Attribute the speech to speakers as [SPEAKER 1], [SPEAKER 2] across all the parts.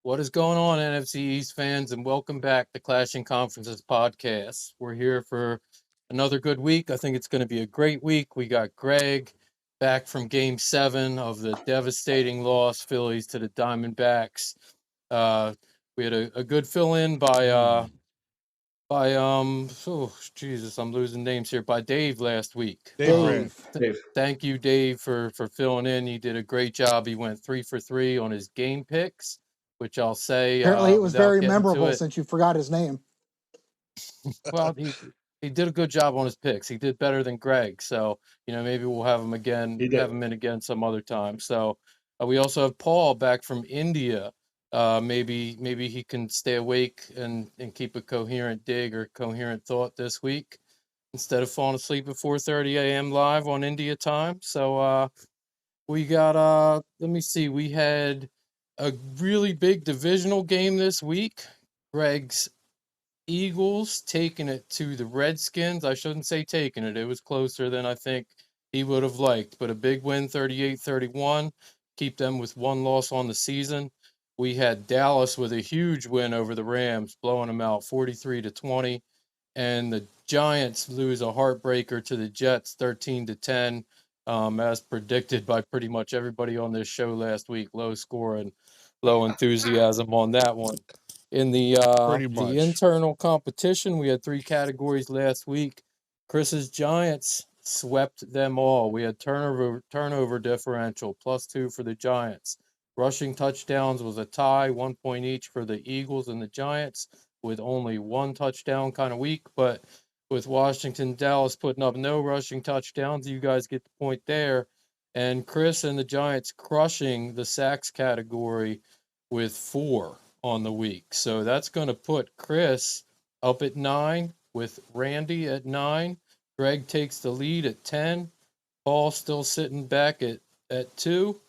[SPEAKER 1] What is going on, NFC East fans, and welcome back to Clashing Conferences podcast. We're here for another good week. I think it's going to be a great week. We got Gregg back from Game 7 of the devastating loss, Phillies to the Diamondbacks. We had a good fill-in by oh Jesus, I'm losing names here, by Dave last week.
[SPEAKER 2] Dave.
[SPEAKER 1] Thank you, Dave, for filling in. He did a great job. He went 3 for 3 on his game picks, which I'll say
[SPEAKER 2] Apparently, it was
[SPEAKER 1] without
[SPEAKER 2] very
[SPEAKER 1] getting to
[SPEAKER 2] memorable
[SPEAKER 1] it.
[SPEAKER 2] since you forgot his name.
[SPEAKER 1] Well, he did a good job on his picks. He did better than Gregg. So, maybe we'll have him again,
[SPEAKER 3] He did.
[SPEAKER 1] have him in again some other time. So, we also have Paul back from India. Maybe he can stay awake and keep a coherent dig or coherent thought this week instead of falling asleep at 4:30 a.m. live on India time. So, we got let me see. We had a really big divisional game this week. Gregg's Eagles taking it to the Redskins. I shouldn't say taking it. It was closer than I think he would have liked, but a big win, 38-31. Keep them with one loss on the season. We had Dallas with a huge win over the Rams, blowing them out 43-20. And the Giants lose a heartbreaker to the Jets, 13-10, as predicted by pretty much everybody on this show last week. Low score and low enthusiasm on that one. In the internal competition, we had 3 categories last week. Chris's Giants swept them all. We had turnover differential, +2 for the Giants. Rushing touchdowns was a tie, 1 point each for the Eagles and the Giants, with only 1 touchdown kind of week. But with Washington, Dallas putting up no rushing touchdowns, you guys get the point there. And Chris and the Giants crushing the sacks category with 4 on the week. So that's going to put Chris up at 9 with Randy at 9. Gregg takes the lead at 10. Paul still sitting back at 2.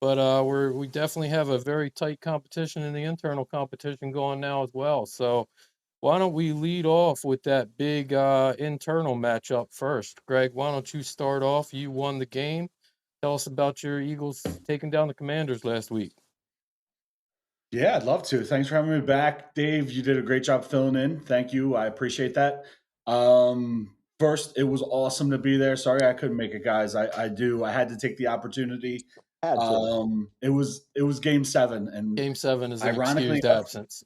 [SPEAKER 1] But we definitely have a very tight competition in the internal competition going now as well. So why don't we lead off with that big internal matchup first? Gregg, why don't you start off? You won the game. Tell us about your Eagles taking down the Commanders last week.
[SPEAKER 3] Yeah, I'd love to. Thanks for having me back, Dave. You did a great job filling in. Thank you. I appreciate that. First, it was awesome to be there. Sorry I couldn't make it, guys. I had to take the opportunity. It was Game 7, and
[SPEAKER 1] Game 7 is an
[SPEAKER 3] ironically
[SPEAKER 1] excused absence.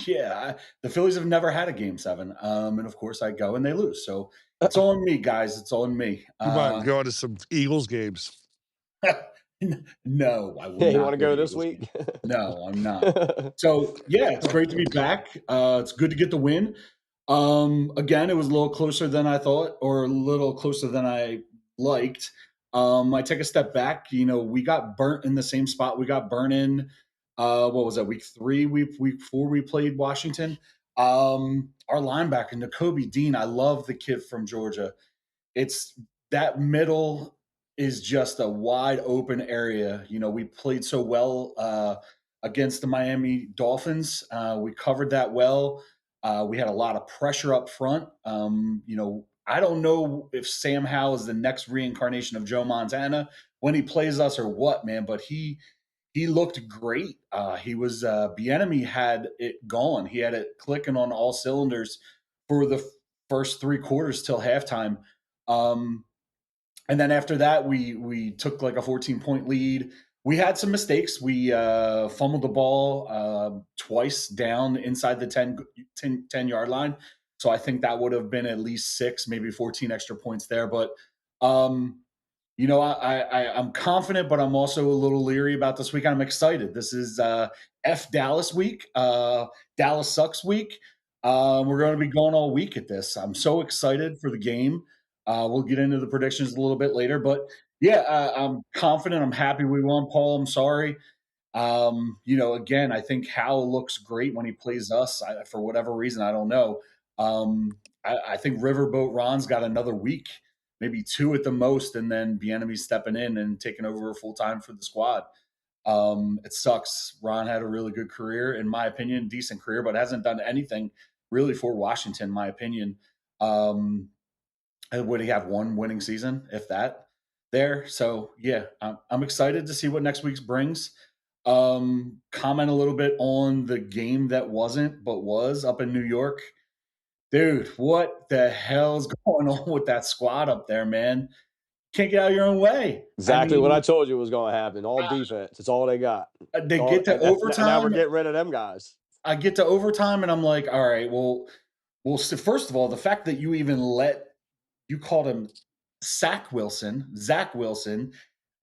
[SPEAKER 3] Yeah, the Phillies have never had a Game 7, and of course I go and they lose. So it's all on me, guys. It's all on me.
[SPEAKER 4] You might go to some Eagles games.
[SPEAKER 3] No, I will
[SPEAKER 5] Yeah, you
[SPEAKER 3] not
[SPEAKER 5] want to go this
[SPEAKER 3] Eagles
[SPEAKER 5] week?
[SPEAKER 3] games. No, I'm not. So yeah, it's great to be back. It's good to get the win. Again, it was a little closer than I thought, or a little closer than I liked. I take a step back. We got burnt in the same spot we got burnt in. What was that? Week 3, week 4, we played Washington. Our linebacker, Nakobe Dean. I love the kid from Georgia. It's that middle is just a wide open area. We played so well against the Miami Dolphins. We covered that well. We had a lot of pressure up front. I don't know if Sam Howell is the next reincarnation of Joe Montana when he plays us or what, man, but he looked great. Bieniemy had it going. He had it clicking on all cylinders for the first 3 quarters till halftime. And then after that, we took like a 14-point lead. We had some mistakes. We fumbled the ball twice down inside the 10-yard line. So I think that would have been at least 6, maybe 14 extra points there. But I'm confident, but I'm also a little leery about this week. I'm excited. This is F Dallas week, Dallas sucks week. We're going to be going all week at this. I'm so excited for the game. We'll get into the predictions a little bit later, but yeah, I'm confident. I'm happy we won, Paul. I'm sorry. Again, I think Howell looks great when he plays us. For whatever reason, I don't know. I think Riverboat Ron's got another week, maybe 2 at the most, and then Bieniemy's stepping in and taking over full time for the squad. It sucks. Ron had a really good career, in my opinion, decent career, but hasn't done anything really for Washington, in my opinion. Would he have 1 winning season, if that, there? So yeah, I'm excited to see what next week's brings. comment a little bit on the game that wasn't, but was up in New York. Dude, what the hell's going on with that squad up there, man? Can't get out of your own way. I
[SPEAKER 2] Exactly what I
[SPEAKER 3] mean,
[SPEAKER 2] told you was going to happen. All defense. It's all they got.
[SPEAKER 3] they
[SPEAKER 2] All,
[SPEAKER 3] get to
[SPEAKER 2] and now we're
[SPEAKER 3] overtime.
[SPEAKER 2] getting rid of them guys.
[SPEAKER 3] I get to overtime, and I'm like, all right, well. So first of all, the fact that you even you called him Zach Wilson,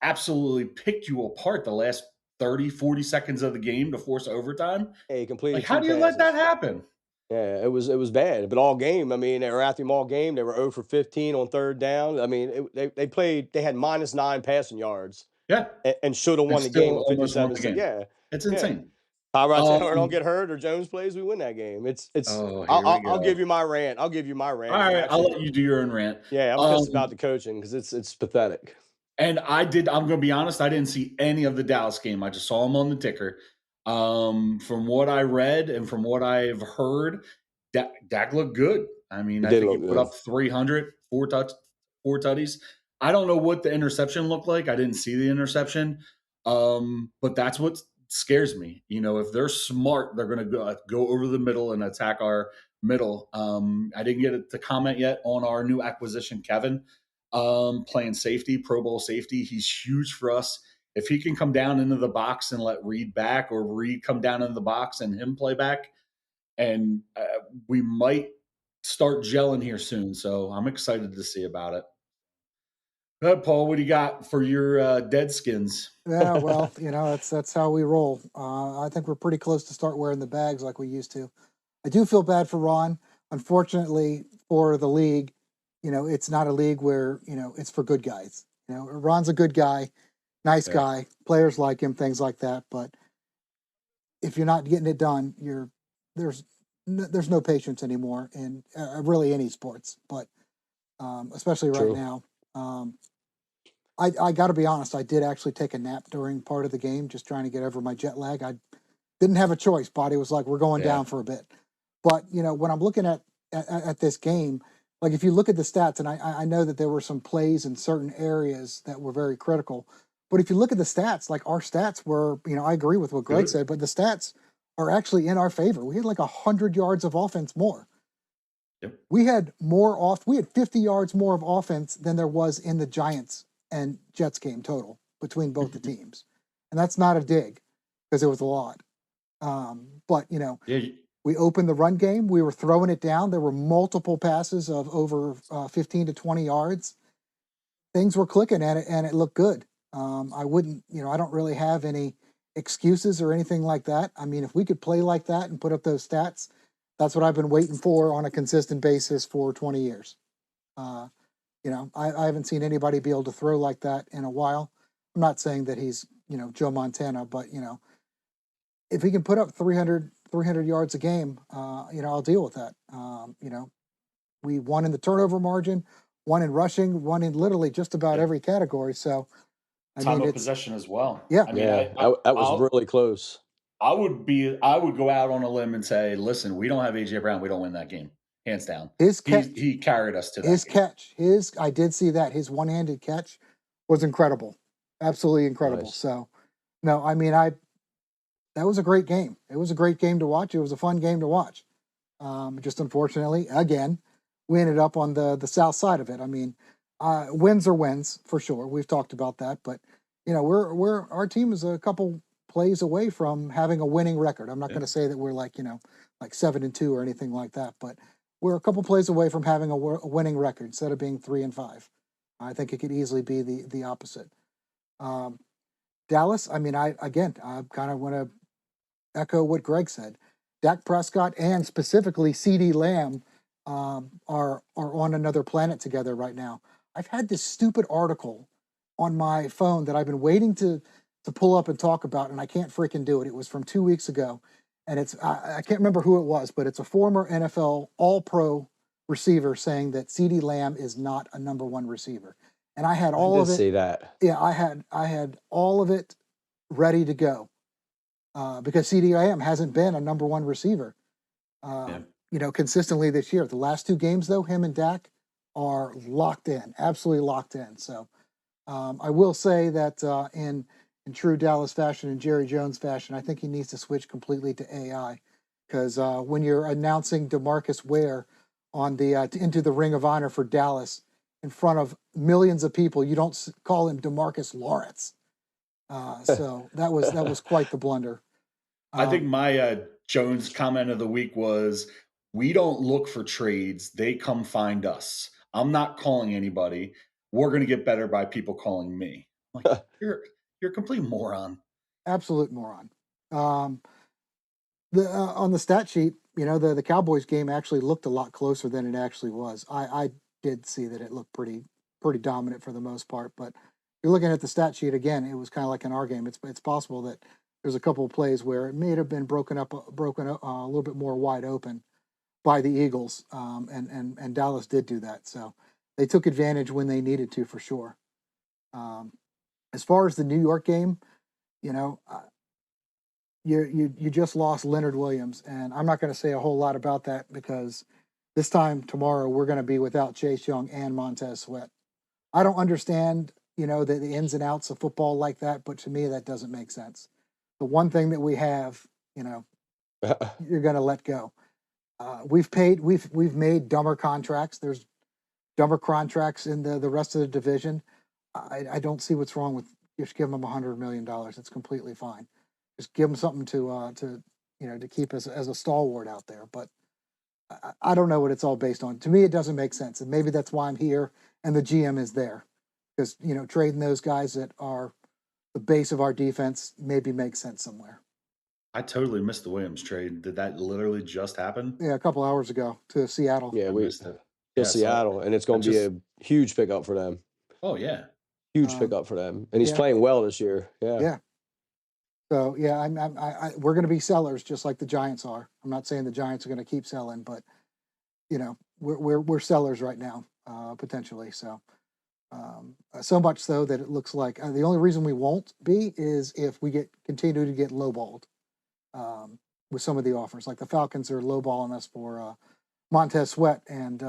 [SPEAKER 3] absolutely picked you apart the last 30, 40 seconds of the game to force overtime.
[SPEAKER 2] Hey, he
[SPEAKER 3] Like,
[SPEAKER 2] completed
[SPEAKER 3] how
[SPEAKER 2] two
[SPEAKER 3] do you let that
[SPEAKER 2] passes.
[SPEAKER 3] happen?
[SPEAKER 2] Yeah, it was bad. But all game, I mean, they were after him all game. They were 0 for 15 on third down. I mean, they played. They had -9 passing yards
[SPEAKER 3] Yeah,
[SPEAKER 2] and should have
[SPEAKER 3] and
[SPEAKER 2] won the game
[SPEAKER 3] still
[SPEAKER 2] on
[SPEAKER 3] almost won
[SPEAKER 2] 57.
[SPEAKER 3] the game.
[SPEAKER 2] Yeah,
[SPEAKER 3] It's
[SPEAKER 2] yeah.
[SPEAKER 3] insane.
[SPEAKER 2] Tyrod Taylor don't
[SPEAKER 3] Um,
[SPEAKER 2] get hurt or Jones plays, we win that game. It's.
[SPEAKER 3] oh,
[SPEAKER 2] I'll,
[SPEAKER 3] here we
[SPEAKER 2] I'll I'll give
[SPEAKER 3] go.
[SPEAKER 2] you my rant. I'll give you my
[SPEAKER 3] All
[SPEAKER 2] rant. I'm
[SPEAKER 3] right, I'll
[SPEAKER 2] actually,
[SPEAKER 3] let you do your own rant.
[SPEAKER 2] yeah, I'm pissed about
[SPEAKER 3] Um,
[SPEAKER 2] the coaching because it's pathetic.
[SPEAKER 3] And I'm going to be honest, I didn't see any of the Dallas game. I just saw them on the ticker. From what I read and from what I've heard, Dak looked good. I mean,
[SPEAKER 2] It
[SPEAKER 3] I
[SPEAKER 2] did
[SPEAKER 3] think he
[SPEAKER 2] look
[SPEAKER 3] put
[SPEAKER 2] good.
[SPEAKER 3] up 300, four tutties. I don't know what the interception looked like. I didn't see the interception. But that's what scares me. You know, if they're smart, they're going to go over the middle and attack our middle. I didn't get to comment yet on our new acquisition, Kevin, playing safety, Pro Bowl safety. He's huge for us. If he can come down into the box and let Reed back, or Reed come down into the box and him play back, and we might start gelling here soon. So I'm excited to see about it. Good, Paul. What do you got for your dead skins?
[SPEAKER 5] Yeah, well, that's how we roll. I think we're pretty close to start wearing the bags like we used to. I do feel bad for Ron. Unfortunately for the league, it's not a league where, it's for good guys. Ron's a good guy, nice
[SPEAKER 3] Yeah.
[SPEAKER 5] guy, players like him, things like that. But if you're not getting it done, there's no patience anymore in really any sports, but especially right
[SPEAKER 2] True.
[SPEAKER 5] now. I got to be honest. I did actually take a nap during part of the game, just trying to get over my jet lag. I didn't have a choice. Body was like, "We're going
[SPEAKER 3] Yeah.
[SPEAKER 5] down for a bit." But when I'm looking at this game, like if you look at the stats, and I know that there were some plays in certain areas that were very critical, but if you look at the stats, like our stats were, I agree with what Greg
[SPEAKER 3] Good.
[SPEAKER 5] said, but the stats are actually in our favor. We had like 100 yards of offense more.
[SPEAKER 3] Yep.
[SPEAKER 5] We had 50 yards more of offense than there was in the Giants and Jets game total between both the teams. And that's not a dig because it was a lot. But,
[SPEAKER 3] Yeah.
[SPEAKER 5] we opened the run game. We were throwing it down. There were multiple passes of over 15 to 20 yards. Things were clicking at it, and it looked good. I wouldn't, I don't really have any excuses or anything like that. I mean, if we could play like that and put up those stats, that's what I've been waiting for on a consistent basis for 20 years. I haven't seen anybody be able to throw like that in a while. I'm not saying that he's, Joe Montana, but, if he can put up 300 yards a game, I'll deal with that. We won in the turnover margin, won in rushing, won in literally just about
[SPEAKER 3] Yeah.
[SPEAKER 5] every category. So, I
[SPEAKER 3] Time
[SPEAKER 5] mean,
[SPEAKER 3] of possession as well.
[SPEAKER 5] Yeah.
[SPEAKER 3] I mean,
[SPEAKER 2] Yeah, that was really close.
[SPEAKER 3] I would go out on a limb and say, listen, we don't have AJ Brown, we don't win that game, hands down.
[SPEAKER 5] his catch,
[SPEAKER 3] He carried us to that
[SPEAKER 5] his
[SPEAKER 3] game.
[SPEAKER 5] catch, I did see that his one-handed catch was incredible, absolutely incredible.
[SPEAKER 2] Nice.
[SPEAKER 5] So, no, I mean, that was a great game. It was a great game to watch. It was a fun game to watch. Just unfortunately, again, we ended up on the south side of it. I mean, wins are wins for sure. We've talked about that, but our team is a couple plays away from having a winning record. I'm not going to say that we're like 7-2 or anything like that, but we're a couple plays away from having a winning record instead of being 3-5. I think it could easily be the opposite. Dallas. I mean, I kind of want to echo what Greg said. Dak Prescott and specifically CeeDee Lamb are on another planet together right now. I've had this stupid article on my phone that I've been waiting to pull up and talk about, and I can't freaking do it. It was from 2 weeks ago, and it's I can't remember who it was, but it's a former NFL All-Pro receiver saying that CeeDee Lamb is not a number one receiver. And I had all of it.
[SPEAKER 2] See that?
[SPEAKER 5] Yeah, I had all of it ready to go. Because CeeDee Lamb hasn't been a number one receiver, consistently this year. The last 2 games, though, him and Dak are locked in, absolutely locked in. So I will say that in in true Dallas fashion and Jerry Jones fashion, I think he needs to switch completely to AI, because when you're announcing DeMarcus Ware on the into the Ring of Honor for Dallas in front of millions of people, you don't call him DeMarcus Lawrence. So that was quite the blunder.
[SPEAKER 3] I think
[SPEAKER 5] Um,
[SPEAKER 3] my Jones comment of the week was, "We don't look for trades; they come find us. I'm not calling anybody. We're going to get better by people calling me." I'm like, you're a complete moron.
[SPEAKER 5] absolute moron. Um, the on the stat sheet, the Cowboys game actually looked a lot closer than it actually was. I did see that it looked pretty dominant for the most part, but you're looking at the stat sheet again. It was kind of like in our game. It's possible that there's a couple of plays where it may have been broken up a little bit more wide open by the Eagles, and Dallas did do that. So they took advantage when they needed to, for sure. Um, as far as the New York game, you know, you just lost Leonard Williams, and I'm not going to say a whole lot about that because this time tomorrow we're going to be without Chase Young and Montez Sweat. I don't understand, the ins and outs of football like that, but to me that doesn't make sense. The one thing that we have, you're going to let go. We've made dumber contracts. There's dumber contracts in the rest of the division. I don't see what's wrong with just giving them $100 million. It's completely fine. Just give them something to keep as a stalwart out there. But I don't know what it's all based on. To me, it doesn't make sense, and maybe that's why I'm here and the GM is there, because trading those guys that are the base of our defense maybe makes sense somewhere.
[SPEAKER 3] I totally missed the Williams trade. Did that literally just happen?
[SPEAKER 5] Yeah, a couple hours ago to Seattle.
[SPEAKER 2] Yeah,
[SPEAKER 3] I
[SPEAKER 2] we
[SPEAKER 3] missed it.
[SPEAKER 2] to
[SPEAKER 3] Yeah, so
[SPEAKER 2] Seattle, and it's
[SPEAKER 3] I
[SPEAKER 2] going to be
[SPEAKER 3] just
[SPEAKER 2] a huge pickup for them.
[SPEAKER 3] oh yeah.
[SPEAKER 2] Huge
[SPEAKER 5] Um,
[SPEAKER 2] pickup for them, and he's
[SPEAKER 5] yeah,
[SPEAKER 2] playing well this year. Yeah.
[SPEAKER 5] yeah. So yeah, we're going to be sellers just like the Giants are. I'm not saying the Giants are going to keep selling, but we're sellers right now, potentially. So so much so that it looks like the only reason we won't be is if we continue to get lowballed with some of the offers. Like the Falcons are lowballing us for Montez Sweat, and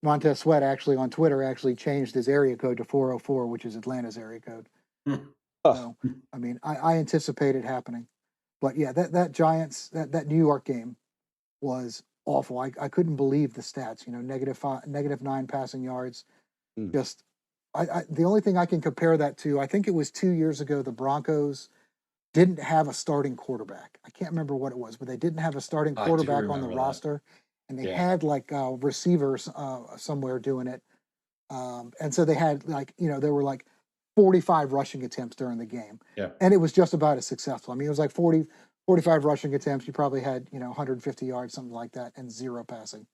[SPEAKER 5] Montez Sweat actually on Twitter actually changed his area code to 404, which is Atlanta's area code. So I mean, I anticipate it happening. But yeah, that Giants that New York game was awful. I couldn't believe the stats. -9 passing yards.
[SPEAKER 2] Mm.
[SPEAKER 5] Just the only thing I can compare that to, I think it was 2 years ago, the Broncos didn't have a starting quarterback. I can't remember what it was, but they didn't have a starting
[SPEAKER 3] I do
[SPEAKER 5] quarterback on the
[SPEAKER 3] remember that.
[SPEAKER 5] roster, and they
[SPEAKER 3] Yeah.
[SPEAKER 5] had like receivers somewhere doing it. And so they had there were like 45 rushing attempts during the game.
[SPEAKER 3] Yeah.
[SPEAKER 5] And it was just about as successful. I mean, it was like 45 rushing attempts. You probably had, 150 yards, something like that, and zero passing.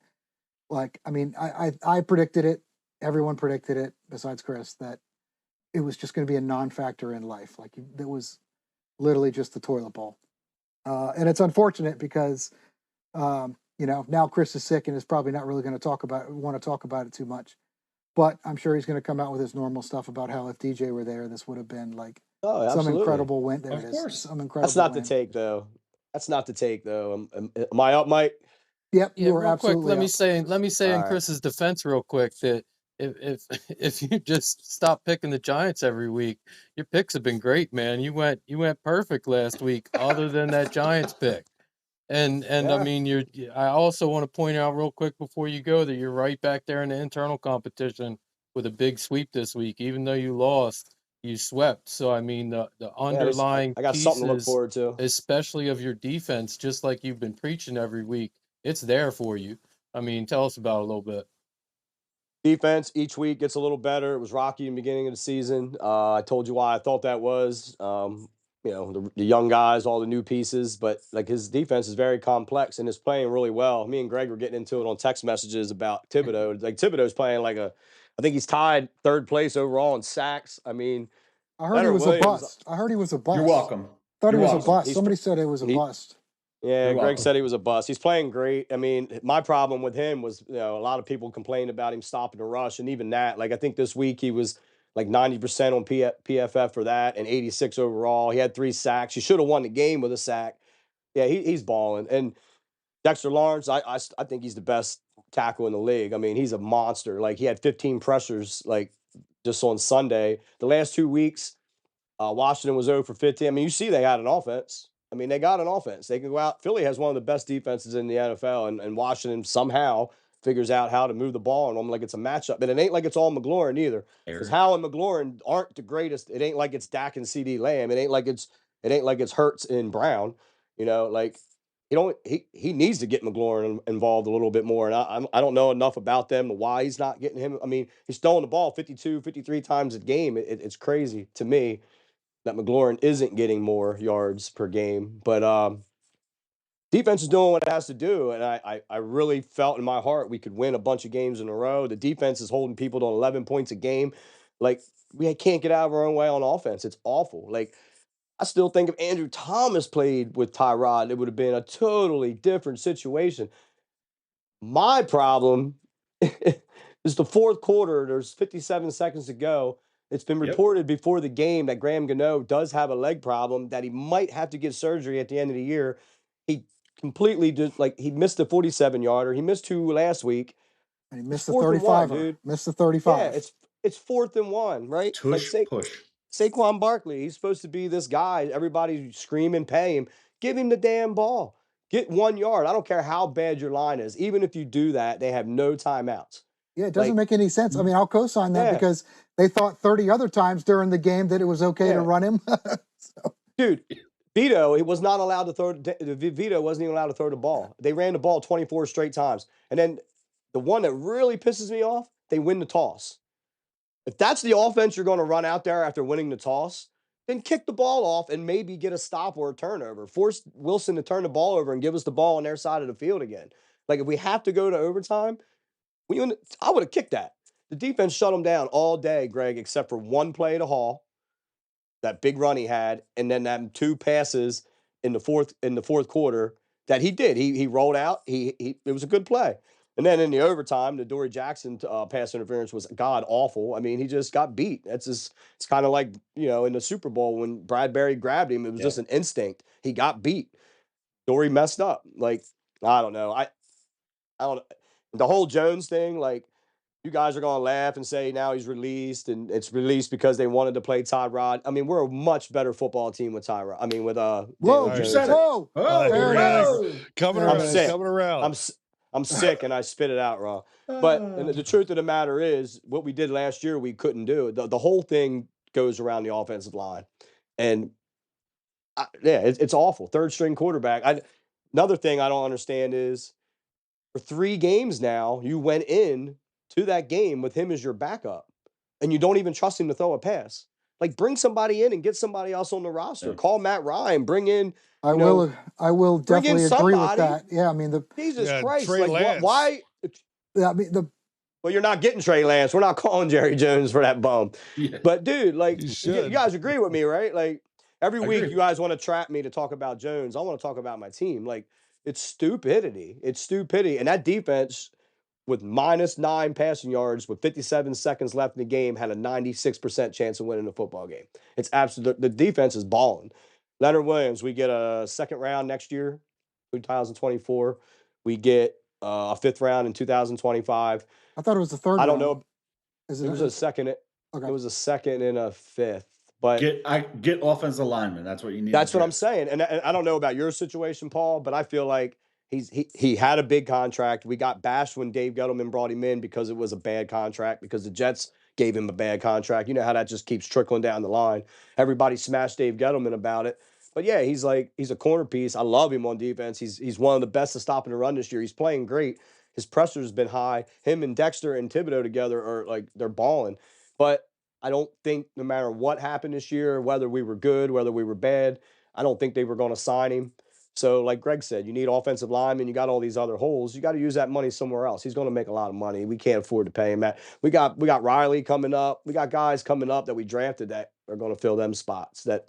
[SPEAKER 5] Like, I mean, I predicted it. Everyone predicted it besides Chris, that it was just going to be a non-factor in life. Like it was literally just the toilet bowl. And it's unfortunate because, now Chris is sick and is probably not really going to want to talk about it too much. But I'm sure he's going to come out with his normal stuff about how if DJ were there, this would have been like
[SPEAKER 2] Oh,
[SPEAKER 5] some
[SPEAKER 2] absolutely.
[SPEAKER 5] incredible win. There
[SPEAKER 3] Of
[SPEAKER 5] it is.
[SPEAKER 3] course.
[SPEAKER 5] Some incredible
[SPEAKER 2] That's not
[SPEAKER 5] win.
[SPEAKER 2] the take, though. That's not the take, though. Am I up, Mike?
[SPEAKER 5] Yep,
[SPEAKER 1] Yeah,
[SPEAKER 5] you are
[SPEAKER 1] real quick,
[SPEAKER 5] absolutely up.
[SPEAKER 1] let me say
[SPEAKER 2] All
[SPEAKER 1] in
[SPEAKER 2] right.
[SPEAKER 1] Chris's defense real quick that if if you just stop picking the Giants every week, your picks have been great, man. You went perfect last week, other than that Giants pick. And I
[SPEAKER 2] Yeah.
[SPEAKER 1] mean, I also want to point out real quick before you go that you're right back there in the internal competition with a big sweep this week. Even though you lost, you swept. So I mean, the
[SPEAKER 2] Yeah, at least
[SPEAKER 1] underlying
[SPEAKER 2] I got something to look
[SPEAKER 1] pieces,
[SPEAKER 2] forward to.
[SPEAKER 1] especially of your defense, just like you've been preaching every week, it's there for you. I mean, tell us about it a little bit.
[SPEAKER 2] Defense each week gets a little better. It was rocky in the beginning of the season. I told you why I thought that was. The young guys, all the new pieces, but like his defense is very complex and is playing really well. Me and Greg were getting into it on text messages about Thibodeau. Like Thibodeau's playing I think he's tied third place overall in sacks. I mean,
[SPEAKER 5] I heard he
[SPEAKER 2] Leonard
[SPEAKER 5] was a
[SPEAKER 2] Williams.
[SPEAKER 5] bust. I heard he was a bust.
[SPEAKER 3] You're welcome.
[SPEAKER 5] Thought he
[SPEAKER 3] You're
[SPEAKER 5] was a
[SPEAKER 3] welcome.
[SPEAKER 5] bust. Somebody said it was a
[SPEAKER 2] he-
[SPEAKER 5] bust.
[SPEAKER 2] Yeah,
[SPEAKER 3] You're
[SPEAKER 2] Greg
[SPEAKER 3] welcome.
[SPEAKER 2] said he was a bust. He's playing great. I mean, my problem with him was, a lot of people complained about him stopping the rush, and even that, like I think this week he was like 90% on PFF for that, and 86 overall. He had 3 sacks. He should have won the game with a sack. Yeah, he's balling. And Dexter Lawrence, I think he's the best tackle in the league. I mean, he's a monster. Like he had 15 pressures, like just on Sunday. The last 2 weeks, Washington was 0 for 15. I mean, you see they had an offense. I mean, they got an offense. They can go out. Philly has one of the best defenses in the NFL, and Washington somehow figures out how to move the ball on them like it's a matchup. But it ain't like it's all McLaurin either, because Howell and McLaurin aren't the greatest. It ain't like it's Dak and CD Lamb. It ain't like it's Hurts and Brown. You know, like he needs to get McLaurin involved a little bit more. And I don't know enough about them why he's not getting him. I mean, he's throwing the ball 52, 53 times a game. It's crazy to me that McLaurin isn't getting more yards per game. But defense is doing what it has to do. And I really felt in my heart we could win a bunch of games in a row. The defense is holding people to 11 points a game. Like, we can't get out of our own way on offense. It's awful. Like, I still think if Andrew Thomas played with Tyrod, it would have been a totally different situation. My problem is the fourth quarter. There's 57 seconds to go. It's been reported before the game that Graham Gano does have a leg problem, that he might have to get surgery at the end of the year. He completely he missed the 47-yarder. He missed 2 last week.
[SPEAKER 5] And he missed the 35, dude. Missed the 35.
[SPEAKER 2] Yeah, it's 4th and 1, right?
[SPEAKER 3] Push.
[SPEAKER 2] Saquon Barkley, he's supposed to be this guy. Everybody screaming, pay him. Give him the damn ball. Get 1 yard. I don't care how bad your line is. Even if you do that, they have no timeouts.
[SPEAKER 5] Yeah, it doesn't make any sense. I mean, I'll co-sign that because they thought 30 other times during the game that it was okay to run him.
[SPEAKER 2] Dude, Vito, he was not allowed to throw. Vito wasn't even allowed to throw the ball. They ran the ball 24 straight times. And then the one that really pisses me off, they win the toss. If that's the offense you're going to run out there after winning the toss, then kick the ball off and maybe get a stop or a turnover. Force Wilson to turn the ball over and give us the ball on their side of the field again. Like, if we have to go to overtime, I would have kicked that. The defense shut them down all day, Greg, except for one play to Hall, that big run he had, and then that 2 passes in the fourth quarter that he did. He rolled out. It was a good play. And then in the overtime, the Dory Jackson pass interference was god awful. I mean, he just got beat. It's kind of like, in the Super Bowl when Bradbury grabbed him, it was just an instinct. He got beat. Dory messed up. Like, I don't know. I don't. The whole Jones thing, like, you guys are going to laugh and say now he's released, and it's released because they wanted to play Tyrod. I mean, we're a much better football team with Tyrod. I mean, with
[SPEAKER 5] Whoa,
[SPEAKER 2] Daniel
[SPEAKER 5] you
[SPEAKER 2] Jones.
[SPEAKER 5] said it.
[SPEAKER 4] Coming around.
[SPEAKER 2] I'm sick and I spit it out wrong. But the truth of the matter is, what we did last year, we couldn't do. The whole thing goes around the offensive line. And, it's awful. Third string quarterback. Another thing I don't understand is, for 3 games now, you went in to that game with him as your backup, and you don't even trust him to throw a pass. Like, bring somebody in and get somebody else on the roster. Yeah. Call Matt Ryan. Bring in.
[SPEAKER 5] I will definitely agree with that. Yeah, I mean
[SPEAKER 2] Jesus Christ,
[SPEAKER 4] Trey Lance.
[SPEAKER 2] why?
[SPEAKER 5] Yeah, I mean
[SPEAKER 2] Well, you're not getting Trey Lance. We're not calling Jerry Jones for that bum. Yeah. But dude, like, you guys agree with me, right? Like, every week you guys want to trap me to talk about Jones. I want to talk about my team. Like, it's stupidity. It's stupidity. And that defense, with -9 passing yards with 57 seconds left in the game, had a 96% chance of winning the football game. It's absolute. The defense is balling. Leonard Williams, we get a 2nd round next year, 2024. We get a 5th round in 2025.
[SPEAKER 5] I thought it was the 3rd round.
[SPEAKER 2] I don't know.
[SPEAKER 5] It
[SPEAKER 2] was a second. Okay. It was a 2nd and a 5th. But
[SPEAKER 3] get offensive linemen. That's what you need.
[SPEAKER 2] That's what I'm saying. And I don't know about your situation, Paul, but I feel like he had a big contract. We got bashed when Dave Gettleman brought him in because it was a bad contract, because the Jets gave him a bad contract. You know how that just keeps trickling down the line. Everybody smashed Dave Gettleman about it. But yeah, he's a corner piece. I love him on defense. He's one of the best to stop in the run this year. He's playing great. His pressure's been high. Him and Dexter and Thibodeau together are like, they're balling. But I don't think, no matter what happened this year, whether we were good, whether we were bad, I don't think they were going to sign him. So, like Greg said, you need offensive linemen. You got all these other holes. You got to use that money somewhere else. He's going to make a lot of money. We can't afford to pay him that. We got Riley coming up. We got guys coming up that we drafted that are going to fill them spots. That,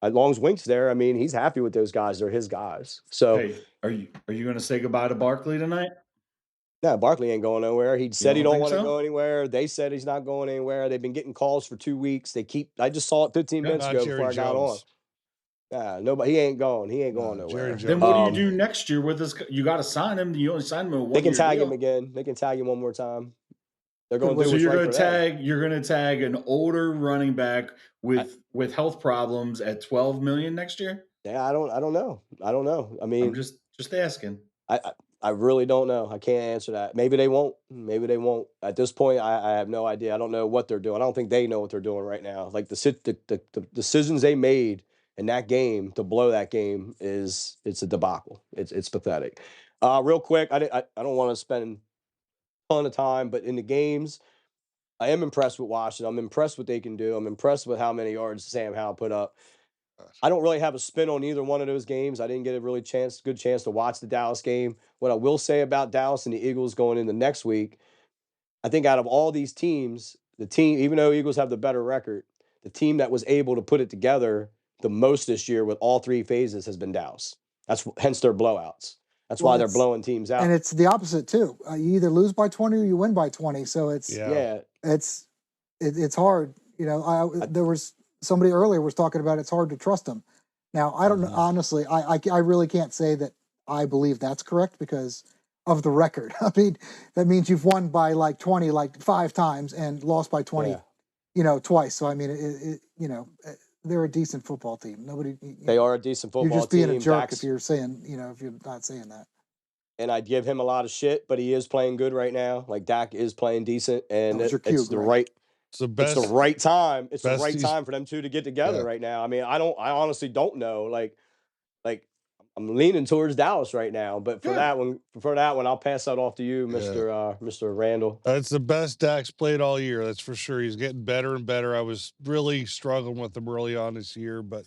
[SPEAKER 2] as long as Wink's there, I mean, he's happy with those guys. They're his guys. So,
[SPEAKER 3] hey, are you going to say goodbye to Barkley tonight?
[SPEAKER 2] Yeah, Barkley ain't going nowhere. He said he don't want to go anywhere. They said he's not going anywhere. They've been getting calls for 2 weeks. I just saw it 15 minutes ago before I got on. Yeah, nobody. He ain't going. He ain't going nowhere.
[SPEAKER 3] Then what do you do next year with this? You got to sign him. You only sign him.
[SPEAKER 2] They can tag him again. They can tag him one more time. They're going to
[SPEAKER 5] Good
[SPEAKER 2] do
[SPEAKER 3] So
[SPEAKER 2] what's
[SPEAKER 3] you're
[SPEAKER 2] right
[SPEAKER 3] going
[SPEAKER 2] for
[SPEAKER 3] to
[SPEAKER 2] them.
[SPEAKER 3] tag an older running back with health problems at 12 million next year?
[SPEAKER 2] Yeah, I don't know. I don't know. I mean,
[SPEAKER 3] I'm just asking.
[SPEAKER 2] I really don't know. I can't answer that. Maybe they won't. Maybe they won't. At this point, I have no idea. I don't know what they're doing. I don't think they know what they're doing right now. Like the decisions they made in that game to blow that game it's a debacle. It's pathetic. Real quick, I don't want to spend a ton of time, but in the games, I am impressed with Washington. I'm impressed with what they can do. I'm impressed with how many yards Sam Howell put up. I don't really have a spin on either one of those games. I didn't get a really good chance to watch the Dallas game. What I will say about Dallas and the Eagles going into next week, I think out of all these teams, the team, even though Eagles have the better record, the team that was able to put it together the most this year with all three phases has been Dallas. That's hence their blowouts. That's why they're blowing teams out.
[SPEAKER 5] And it's the opposite too. You either lose by 20 or you win by 20. So it's it's hard. You know, there was somebody earlier was talking about it's hard to trust them. Now I don't know. Honestly, I really can't say that I believe that's correct because of the record. I mean, that means you've won by like 20, like 5 times and lost by 20, you know, twice. So I mean, you know, they're a decent football team.
[SPEAKER 2] They are a decent football team.
[SPEAKER 5] You're just being a jerk if you're saying, you know, if you're not saying that.
[SPEAKER 2] And I'd give him a lot of shit, but he is playing good right now. Like Dak is playing decent, and it's the right.
[SPEAKER 4] It's the best.
[SPEAKER 2] It's the right time. It's the right time for them two to get together right now. I mean, I honestly don't know. Like I'm leaning towards Dallas right now, but for that one, I'll pass that off to you, Mr. Randall.
[SPEAKER 4] It's the best Dak's played all year. That's for sure. He's getting better and better. I was really struggling with him early on this year, but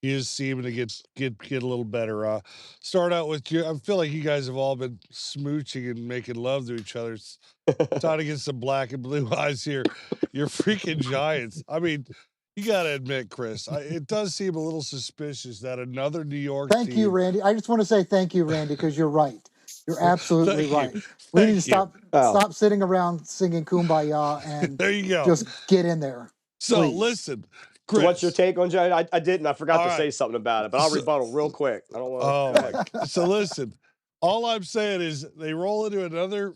[SPEAKER 4] he is seeming to get a little better. Start out with you. I feel like you guys have all been smooching and making love to each other. It's time to get some black and blue eyes here. You're freaking Giants. I mean, you got to admit, Chris, it does seem a little suspicious that another New York team.
[SPEAKER 5] Thank you, Randy. I just want to say thank you, Randy, because you're right. You're absolutely right. We need to stop sitting around singing Kumbaya and
[SPEAKER 4] there you go.
[SPEAKER 5] Just get in there.
[SPEAKER 4] So listen, Chris.
[SPEAKER 2] So what's your take on Giants? I didn't. I forgot to say something about it, but I'll rebuttal real quick. I don't want to.
[SPEAKER 4] So listen, all I'm saying is they roll into another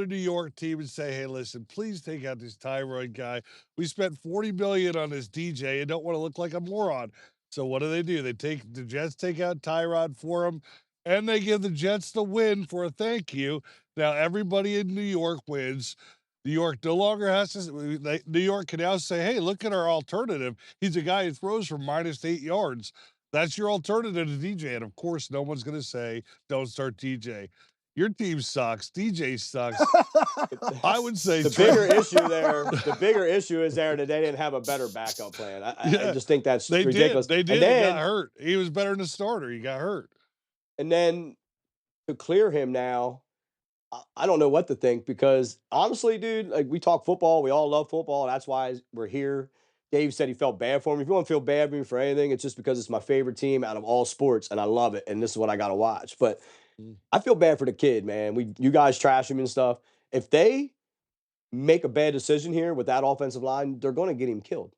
[SPEAKER 4] New York team and say, hey, listen, please take out this Tyrod guy. We spent $40 million on this DJ and don't want to look like a moron. So what do? The Jets take out Tyrod for him, and they give the Jets the win for a thank you. Now everybody in New York wins. New York no longer has to. New York can now say, hey, look at our alternative. He's a guy who throws for -8 yards. That's your alternative to DJ. And of course, no one's going to say, don't start DJ. Your team sucks. DJ sucks. I would say
[SPEAKER 2] the bigger issue is there that they didn't have a better backup plan. I just think that's ridiculous.
[SPEAKER 4] They did. He got hurt. He was better than the starter. He got hurt.
[SPEAKER 2] And then to clear him now, I don't know what to think because honestly, dude, like we talk football. We all love football. That's why we're here. Dave said he felt bad for me. If you want to feel bad for me for anything, it's just because it's my favorite team out of all sports, and I love it, and this is what I got to watch. But I feel bad for the kid, man. You guys trash him and stuff. If they make a bad decision here with that offensive line, they're going to get him killed.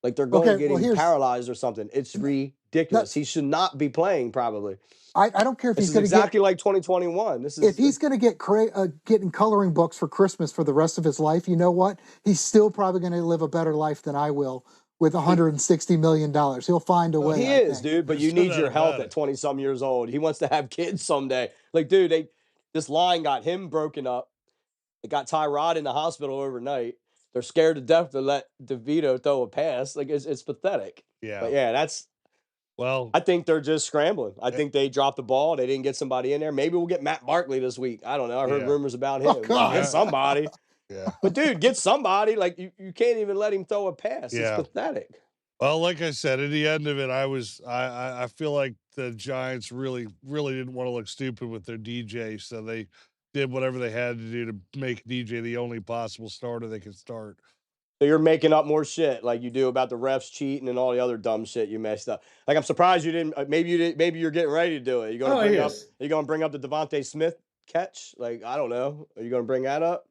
[SPEAKER 2] Like they're going to get him paralyzed or something. It's ridiculous. He should not be playing probably.
[SPEAKER 5] I don't care if he's going to
[SPEAKER 2] exactly like 2021.
[SPEAKER 5] If he's going to get getting coloring books for Christmas for the rest of his life, you know what? He's still probably going to live a better life than I will with $160 million. He'll find a way.
[SPEAKER 2] He is, dude. But you need your health at 20-some years old. He wants to have kids someday. Like, dude, this line got him broken up. It got Tyrod in the hospital overnight. They're scared to death to let DeVito throw a pass. Like, it's pathetic.
[SPEAKER 4] Yeah.
[SPEAKER 2] But yeah, I think they're just scrambling. I think they dropped the ball. They didn't get somebody in there. Maybe we'll get Matt Barkley this week. I don't know. I heard rumors about him. Get somebody. But, dude, get somebody. Like, you can't even let him throw a pass. It's pathetic.
[SPEAKER 4] Well, like I said, at the end of it, I feel like the Giants really, really didn't want to look stupid with their DJ, so they did whatever they had to do to make DJ the only possible starter they could start.
[SPEAKER 2] So you're making up more shit like you do about the refs cheating and all the other dumb shit you messed up. Like I'm surprised you didn't. Maybe you did. Maybe you're getting ready to do it. You're going to bring up the Devontae Smith catch. Like I don't know. Are you going to bring that up?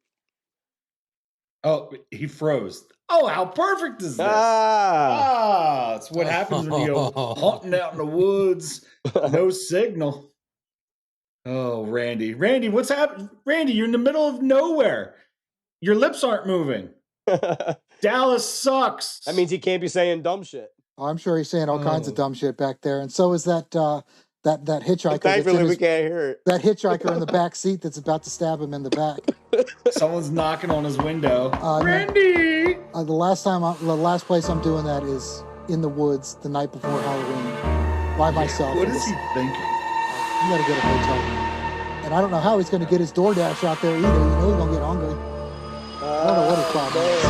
[SPEAKER 3] Oh, he froze. Oh, how perfect is this? That's what happens when you go hunting out in the woods. No signal. Oh, Randy, what's happening? Randy, you're in the middle of nowhere. Your lips aren't moving. Dallas sucks.
[SPEAKER 2] That means he can't be saying dumb shit.
[SPEAKER 5] Oh, I'm sure he's saying all kinds of dumb shit back there, and so is that that hitchhiker.
[SPEAKER 2] Thankfully, we can't hear it.
[SPEAKER 5] That hitchhiker in the back seat that's about to stab him in the back.
[SPEAKER 3] Someone's knocking on his window. Randy.
[SPEAKER 5] The last place I'm doing that is in the woods the night before Halloween by myself.
[SPEAKER 3] What is he thinking?
[SPEAKER 5] You gotta get a hotel room. And I don't know how he's going to get his DoorDash out there either. You know he's going to get hungry. I don't know what his problem is.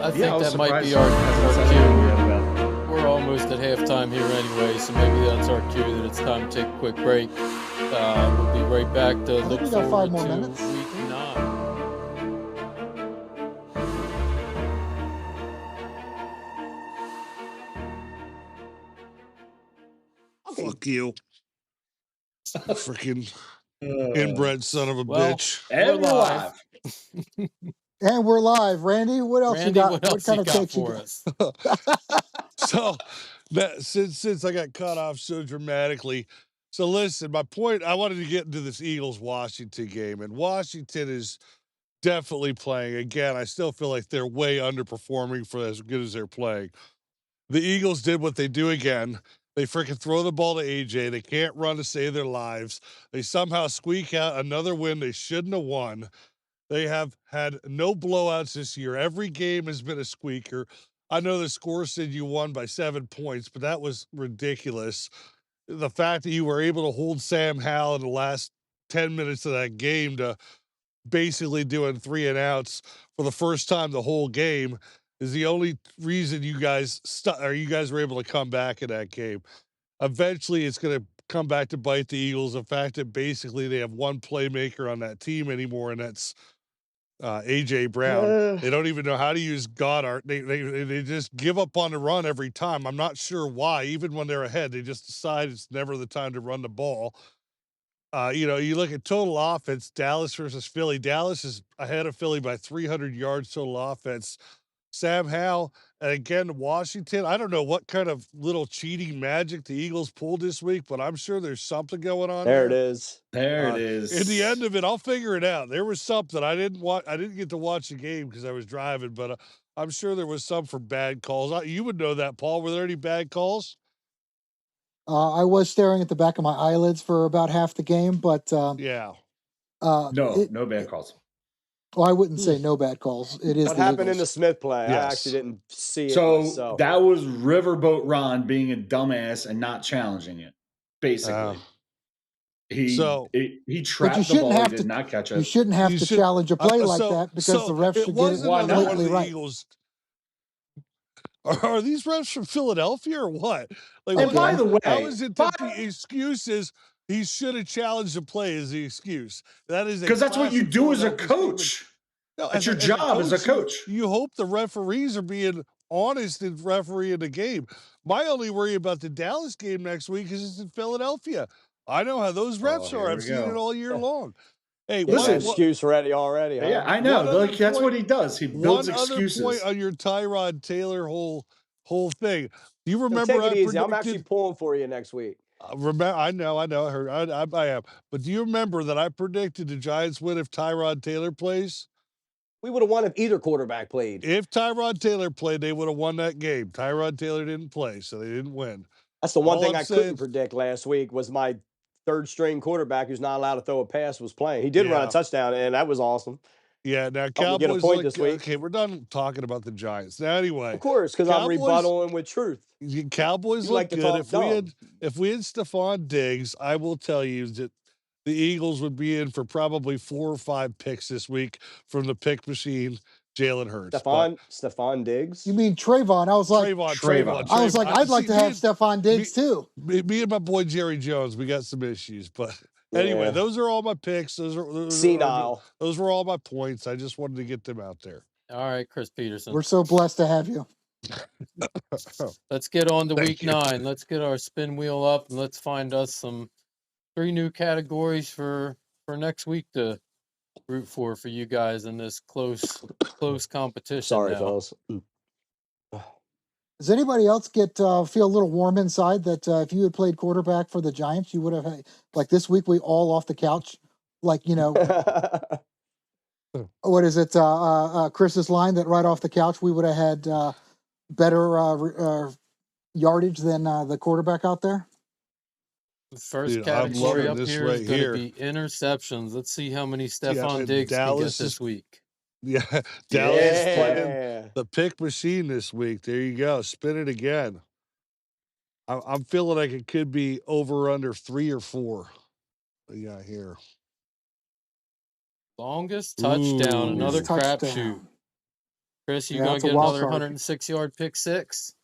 [SPEAKER 1] I think that might be our cue. We're almost at halftime here anyway, so maybe that's our cue that it's time to take a quick break. We'll be right back to look
[SPEAKER 5] we got 5
[SPEAKER 1] forward
[SPEAKER 5] more
[SPEAKER 1] to
[SPEAKER 5] minutes.
[SPEAKER 1] week 9.
[SPEAKER 4] Fuck you. Freaking inbred son of a bitch.
[SPEAKER 3] And we're live.
[SPEAKER 5] And we're live. Randy, what else
[SPEAKER 1] Randy,
[SPEAKER 5] you got?
[SPEAKER 1] what else
[SPEAKER 5] kind
[SPEAKER 1] you
[SPEAKER 5] of
[SPEAKER 1] got
[SPEAKER 5] takes
[SPEAKER 1] for
[SPEAKER 5] you
[SPEAKER 1] us?
[SPEAKER 4] So that since I got cut off so dramatically. So listen, my point, I wanted to get into this Eagles-Washington game, and Washington is definitely playing. Again, I still feel like they're way underperforming for as good as they're playing. The Eagles did what they do again. They freaking throw the ball to AJ. They can't run to save their lives. They somehow squeak out another win they shouldn't have won. They have had no blowouts this year. Every game has been a squeaker. I know the score said you won by 7 points, but that was ridiculous. The fact that you were able to hold Sam Howell in the last 10 minutes of that game to basically doing 3 and outs for the first time the whole game is the only reason you guys were able to come back in that game. Eventually, it's going to come back to bite the Eagles. The fact that basically they have one playmaker on that team anymore, and that's AJ Brown. They don't even know how to use Goddard. They just give up on the run every time. I'm not sure why. Even when they're ahead, they just decide it's never the time to run the ball. You look at total offense, Dallas versus Philly. Dallas is ahead of Philly by 300 yards total offense. Sam Howell, and again, Washington. I don't know what kind of little cheating magic the Eagles pulled this week, but I'm sure there's something going on there.
[SPEAKER 2] There it is.
[SPEAKER 3] There it is.
[SPEAKER 4] In the end of it, I'll figure it out. There was something I didn't get to watch the game because I was driving, but I'm sure there was some for bad calls. You would know that, Paul. Were there any bad calls?
[SPEAKER 5] I was staring at the back of my eyelids for about half the game, but
[SPEAKER 4] yeah.
[SPEAKER 3] No bad calls.
[SPEAKER 5] Well, I wouldn't say no bad calls. It is
[SPEAKER 2] what
[SPEAKER 5] the
[SPEAKER 2] happened
[SPEAKER 5] Eagles.
[SPEAKER 2] in the Smith play.
[SPEAKER 4] Yes.
[SPEAKER 2] I actually didn't see it.
[SPEAKER 3] So that was Riverboat Ron being a dumbass and not challenging it. Basically, he trapped the ball. He did not catch it.
[SPEAKER 5] You shouldn't have to challenge a play like that because the refs should get it completely right.
[SPEAKER 4] Eagles. Are these refs from Philadelphia or what? Like,
[SPEAKER 3] and by the way,
[SPEAKER 4] how is it that the excuse is he should have challenged the play as the excuse? That is
[SPEAKER 3] because that's what you do as a coach.
[SPEAKER 4] No,
[SPEAKER 3] that's your job as a coach.
[SPEAKER 4] You hope the referees are being honest in refereeing the game. My only worry about the Dallas game next week is it's in Philadelphia. I know how those refs are. I've seen it all year long. Hey,
[SPEAKER 2] listen, excuse already. Huh?
[SPEAKER 3] Yeah, I know. Like, that's what he does. He builds excuses.
[SPEAKER 4] One other point on your Tyrod Taylor whole thing. Do you remember?
[SPEAKER 2] So take it easy. I'm actually pulling for you next week.
[SPEAKER 4] I know. I heard. I am. But do you remember that I predicted the Giants win if Tyrod Taylor plays?
[SPEAKER 2] We would have won if either quarterback played.
[SPEAKER 4] If Tyrod Taylor played, they would have won that game. Tyrod Taylor didn't play, so they didn't win.
[SPEAKER 2] That's the one thing I couldn't predict last week was my third-string quarterback who's not allowed to throw a pass was playing. He did run a touchdown, and that was awesome.
[SPEAKER 4] Yeah, now Cowboys
[SPEAKER 2] get a point this week.
[SPEAKER 4] Okay, we're done talking about the Giants. Now, anyway.
[SPEAKER 2] Of course, because I'm rebuttaling with truth.
[SPEAKER 4] Cowboys look good. If we had Stephon Diggs, I will tell you that the Eagles would be in for probably 4 or 5 picks this week from the pick machine, Jalen Hurts.
[SPEAKER 2] Stephon Diggs?
[SPEAKER 5] You mean Trayvon? I was like,
[SPEAKER 4] Trayvon.
[SPEAKER 5] I was like, I'd like to have Stephon Diggs too.
[SPEAKER 4] Me and my boy Jerry Jones, we got some issues, but anyway, those are all my picks. Those were all my points. I just wanted to get them out there.
[SPEAKER 1] All right, Chris Peterson.
[SPEAKER 5] We're so blessed to have you.
[SPEAKER 1] Let's get on to week 9. Let's get our spin wheel up and let's find us some 3 new categories for next week to root for you guys in this close competition.
[SPEAKER 2] Sorry,
[SPEAKER 1] now.
[SPEAKER 2] fellas.
[SPEAKER 5] Does anybody else feel a little warm inside that if you had played quarterback for the Giants, you would have had, like this week we all off the couch, like what is it? Chris's line that right off the couch we would have had better yardage than the quarterback out there.
[SPEAKER 1] The first
[SPEAKER 4] Dude, I'm
[SPEAKER 1] category
[SPEAKER 4] loving
[SPEAKER 1] up
[SPEAKER 4] this
[SPEAKER 1] here is
[SPEAKER 4] right
[SPEAKER 1] going to
[SPEAKER 4] here.
[SPEAKER 1] be interceptions. Let's see how many
[SPEAKER 4] Yeah,
[SPEAKER 1] Stephon
[SPEAKER 4] and
[SPEAKER 1] Diggs can get
[SPEAKER 4] Dallas is
[SPEAKER 1] this week.
[SPEAKER 4] yeah, Dallas is
[SPEAKER 3] Yeah.
[SPEAKER 4] putting in
[SPEAKER 2] Yeah.
[SPEAKER 4] the pick machine this week. There you go. Spin it again. I'm feeling like it could be over under 3 or 4. What do you got here?
[SPEAKER 1] Longest touchdown,
[SPEAKER 4] Ooh.
[SPEAKER 1] another
[SPEAKER 5] Longest
[SPEAKER 1] crapshoot.
[SPEAKER 5] touchdown.
[SPEAKER 1] Chris, you
[SPEAKER 5] Yeah,
[SPEAKER 1] going
[SPEAKER 5] that's
[SPEAKER 1] to
[SPEAKER 5] a
[SPEAKER 1] get
[SPEAKER 5] wild
[SPEAKER 1] another
[SPEAKER 5] card.
[SPEAKER 1] 106-yard pick six?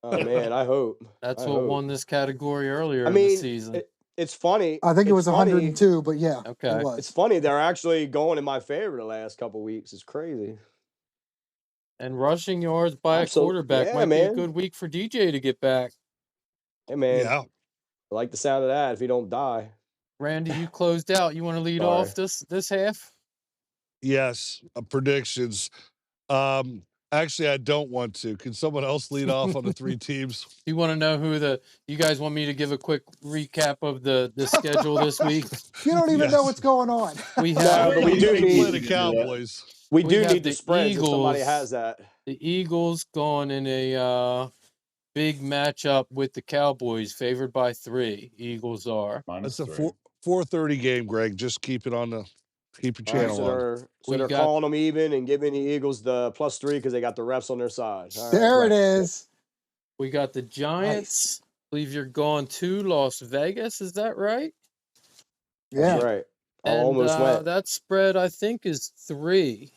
[SPEAKER 2] Oh man, I hope.
[SPEAKER 1] That's
[SPEAKER 2] I
[SPEAKER 1] what
[SPEAKER 2] hope.
[SPEAKER 1] won this category earlier
[SPEAKER 2] I
[SPEAKER 1] in the
[SPEAKER 2] mean,
[SPEAKER 1] season.
[SPEAKER 2] it's funny.
[SPEAKER 5] I think it
[SPEAKER 2] It's
[SPEAKER 5] was
[SPEAKER 2] funny.
[SPEAKER 5] 102, but yeah,
[SPEAKER 1] Okay.
[SPEAKER 5] it
[SPEAKER 2] It's
[SPEAKER 5] was.
[SPEAKER 2] funny. They're actually going in my favor the last couple weeks. It's crazy.
[SPEAKER 1] And rushing yards by a quarterback
[SPEAKER 2] Yeah,
[SPEAKER 1] might be a
[SPEAKER 2] man.
[SPEAKER 1] good week for DJ to get back.
[SPEAKER 2] Hey man,
[SPEAKER 4] Yeah.
[SPEAKER 2] I like the sound of that. If you don't die.
[SPEAKER 1] Randy, you closed out. You want to lead
[SPEAKER 2] Sorry.
[SPEAKER 1] off this half?
[SPEAKER 4] Yes. Predictions. Actually, I don't want to. Can someone else lead off on the 3 teams?
[SPEAKER 1] You want to know who you guys want me to give a quick recap of the schedule this week?
[SPEAKER 5] You don't even know
[SPEAKER 4] Yes.
[SPEAKER 5] what's going on.
[SPEAKER 1] We
[SPEAKER 2] No,
[SPEAKER 1] have
[SPEAKER 2] but we
[SPEAKER 3] You
[SPEAKER 2] do
[SPEAKER 3] can
[SPEAKER 4] Play
[SPEAKER 2] need
[SPEAKER 4] the
[SPEAKER 3] do that.
[SPEAKER 4] Cowboys.
[SPEAKER 2] we
[SPEAKER 1] We
[SPEAKER 2] do
[SPEAKER 1] have
[SPEAKER 2] need the
[SPEAKER 1] the
[SPEAKER 2] spreads if somebody
[SPEAKER 1] Eagles.
[SPEAKER 2] has that.
[SPEAKER 1] The Eagles going in a big matchup with the Cowboys, favored by 3. Eagles are.
[SPEAKER 4] That's a
[SPEAKER 3] -3.
[SPEAKER 4] 4:30 game, Greg. Just keep your
[SPEAKER 2] All right,
[SPEAKER 4] channel
[SPEAKER 2] so
[SPEAKER 4] on.
[SPEAKER 2] they're
[SPEAKER 1] got-
[SPEAKER 2] calling them even and giving the Eagles the +3 because they got the refs on their side. All right.
[SPEAKER 5] There
[SPEAKER 4] Right.
[SPEAKER 5] it is.
[SPEAKER 1] We got the Giants. Believe you're going to Las Vegas. Is that right?
[SPEAKER 5] Yeah.
[SPEAKER 2] That's right. I
[SPEAKER 1] And
[SPEAKER 2] almost went.
[SPEAKER 1] that spread, I think, is 3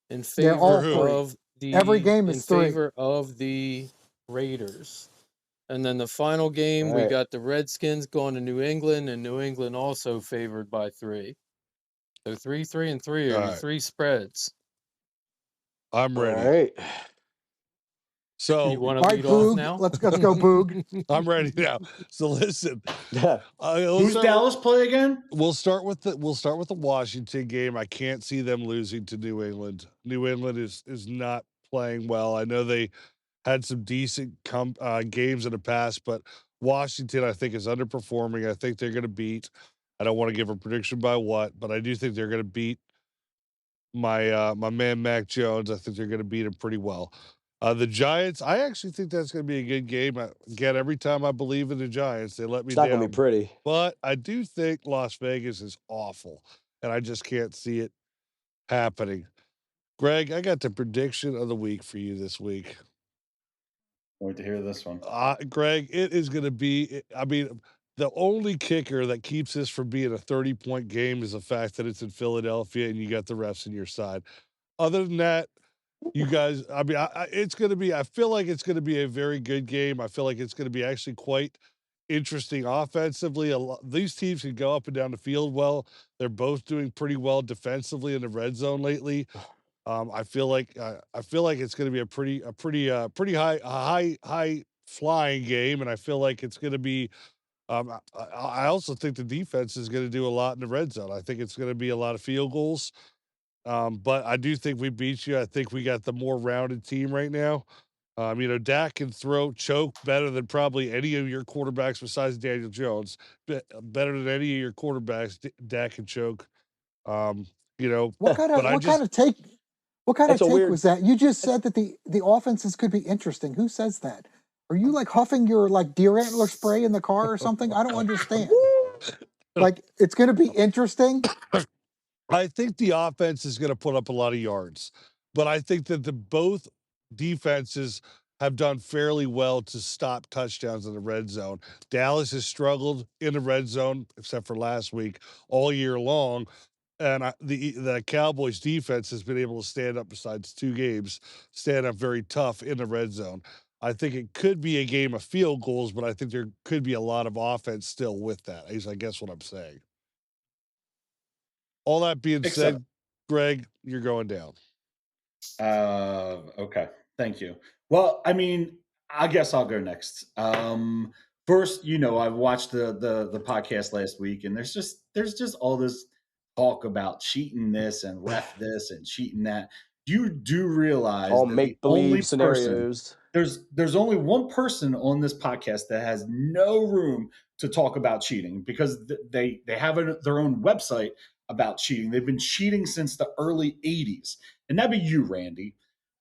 [SPEAKER 1] in
[SPEAKER 5] They're all
[SPEAKER 1] favor
[SPEAKER 5] 3.
[SPEAKER 1] of the
[SPEAKER 5] Every game is
[SPEAKER 1] in
[SPEAKER 5] 3.
[SPEAKER 1] favor of the Raiders. And then the final game,
[SPEAKER 2] All
[SPEAKER 1] we
[SPEAKER 2] right.
[SPEAKER 1] got the Redskins going to New England, and New England also favored by 3. So 3, 3, and 3 are
[SPEAKER 4] All
[SPEAKER 1] your
[SPEAKER 4] right.
[SPEAKER 1] 3 spreads.
[SPEAKER 4] I'm
[SPEAKER 2] All
[SPEAKER 4] ready.
[SPEAKER 2] right.
[SPEAKER 4] So
[SPEAKER 1] You want
[SPEAKER 5] All
[SPEAKER 1] to
[SPEAKER 5] right,
[SPEAKER 1] lead off
[SPEAKER 5] Boog.
[SPEAKER 1] now?
[SPEAKER 5] Let's go, Boog.
[SPEAKER 4] I'm ready now. So listen,
[SPEAKER 3] Who's Dallas play again?
[SPEAKER 4] We'll start with the Washington game. I can't see them losing to New England. New England is not playing well. I know they had some decent games in the past, but Washington I think is underperforming. I think they're going to beat. I don't want to give a prediction by what, but I do think they're going to beat my man Mac Jones. I think they're going to beat him pretty well. The Giants, I actually think that's going to be a good game. Again, every time I believe in the Giants, they let me
[SPEAKER 2] It's not
[SPEAKER 4] down.
[SPEAKER 2] gonna be pretty.
[SPEAKER 4] But I do think Las Vegas is awful, and I just can't see it happening. Greg, I got the prediction of the week for you this week.
[SPEAKER 3] Wait to hear this one.
[SPEAKER 4] Greg, it is going to be, I mean, the only kicker that keeps this from being a 30-point game is the fact that it's in Philadelphia and you got the refs on your side. Other than that, you guys, I mean, it's going to be, I feel like it's going to be a very good game. I feel like it's going to be actually quite interesting offensively. These teams can go up and down the field well. They're both doing pretty well defensively in the red zone lately. I feel like it's going to be a pretty high flying game, and I feel like it's going to be. I also think the defense is going to do a lot in the red zone. I think it's going to be a lot of field goals. But I do think we beat you. I think we got the more rounded team right now. Dak can choke better than probably any of your quarterbacks besides Daniel Jones. Better than any of your quarterbacks, Dak can choke.
[SPEAKER 5] What kind
[SPEAKER 4] but
[SPEAKER 5] of take
[SPEAKER 2] It's a weird-
[SPEAKER 5] was that? You just said that the offenses could be interesting. Who says that? Are you like huffing your like deer antler spray in the car or something? I don't understand. Like it's going to be interesting.
[SPEAKER 4] I think the offense is going to put up a lot of yards, but I think that both defenses have done fairly well to stop touchdowns in the red zone. Dallas has struggled in the red zone, except for last week, all year long. And the Cowboys defense has been able to stand up, besides 2 games, stand up very tough in the red zone. I think it could be a game of field goals, but I think there could be a lot of offense still with that, is I guess what I'm saying. All that being said, Greg, you're going down.
[SPEAKER 3] Okay. Thank you. Well, I mean, I guess I'll go next. First, I've watched the podcast last week, and there's just all this talk about cheating this and ref this and cheating that. You do realize
[SPEAKER 2] all
[SPEAKER 3] that
[SPEAKER 2] make believe scenarios.
[SPEAKER 3] there's only one person on this podcast that has no room to talk about cheating, because they have their own website about cheating. They've been cheating since the early 80s. And that'd be you, Randy.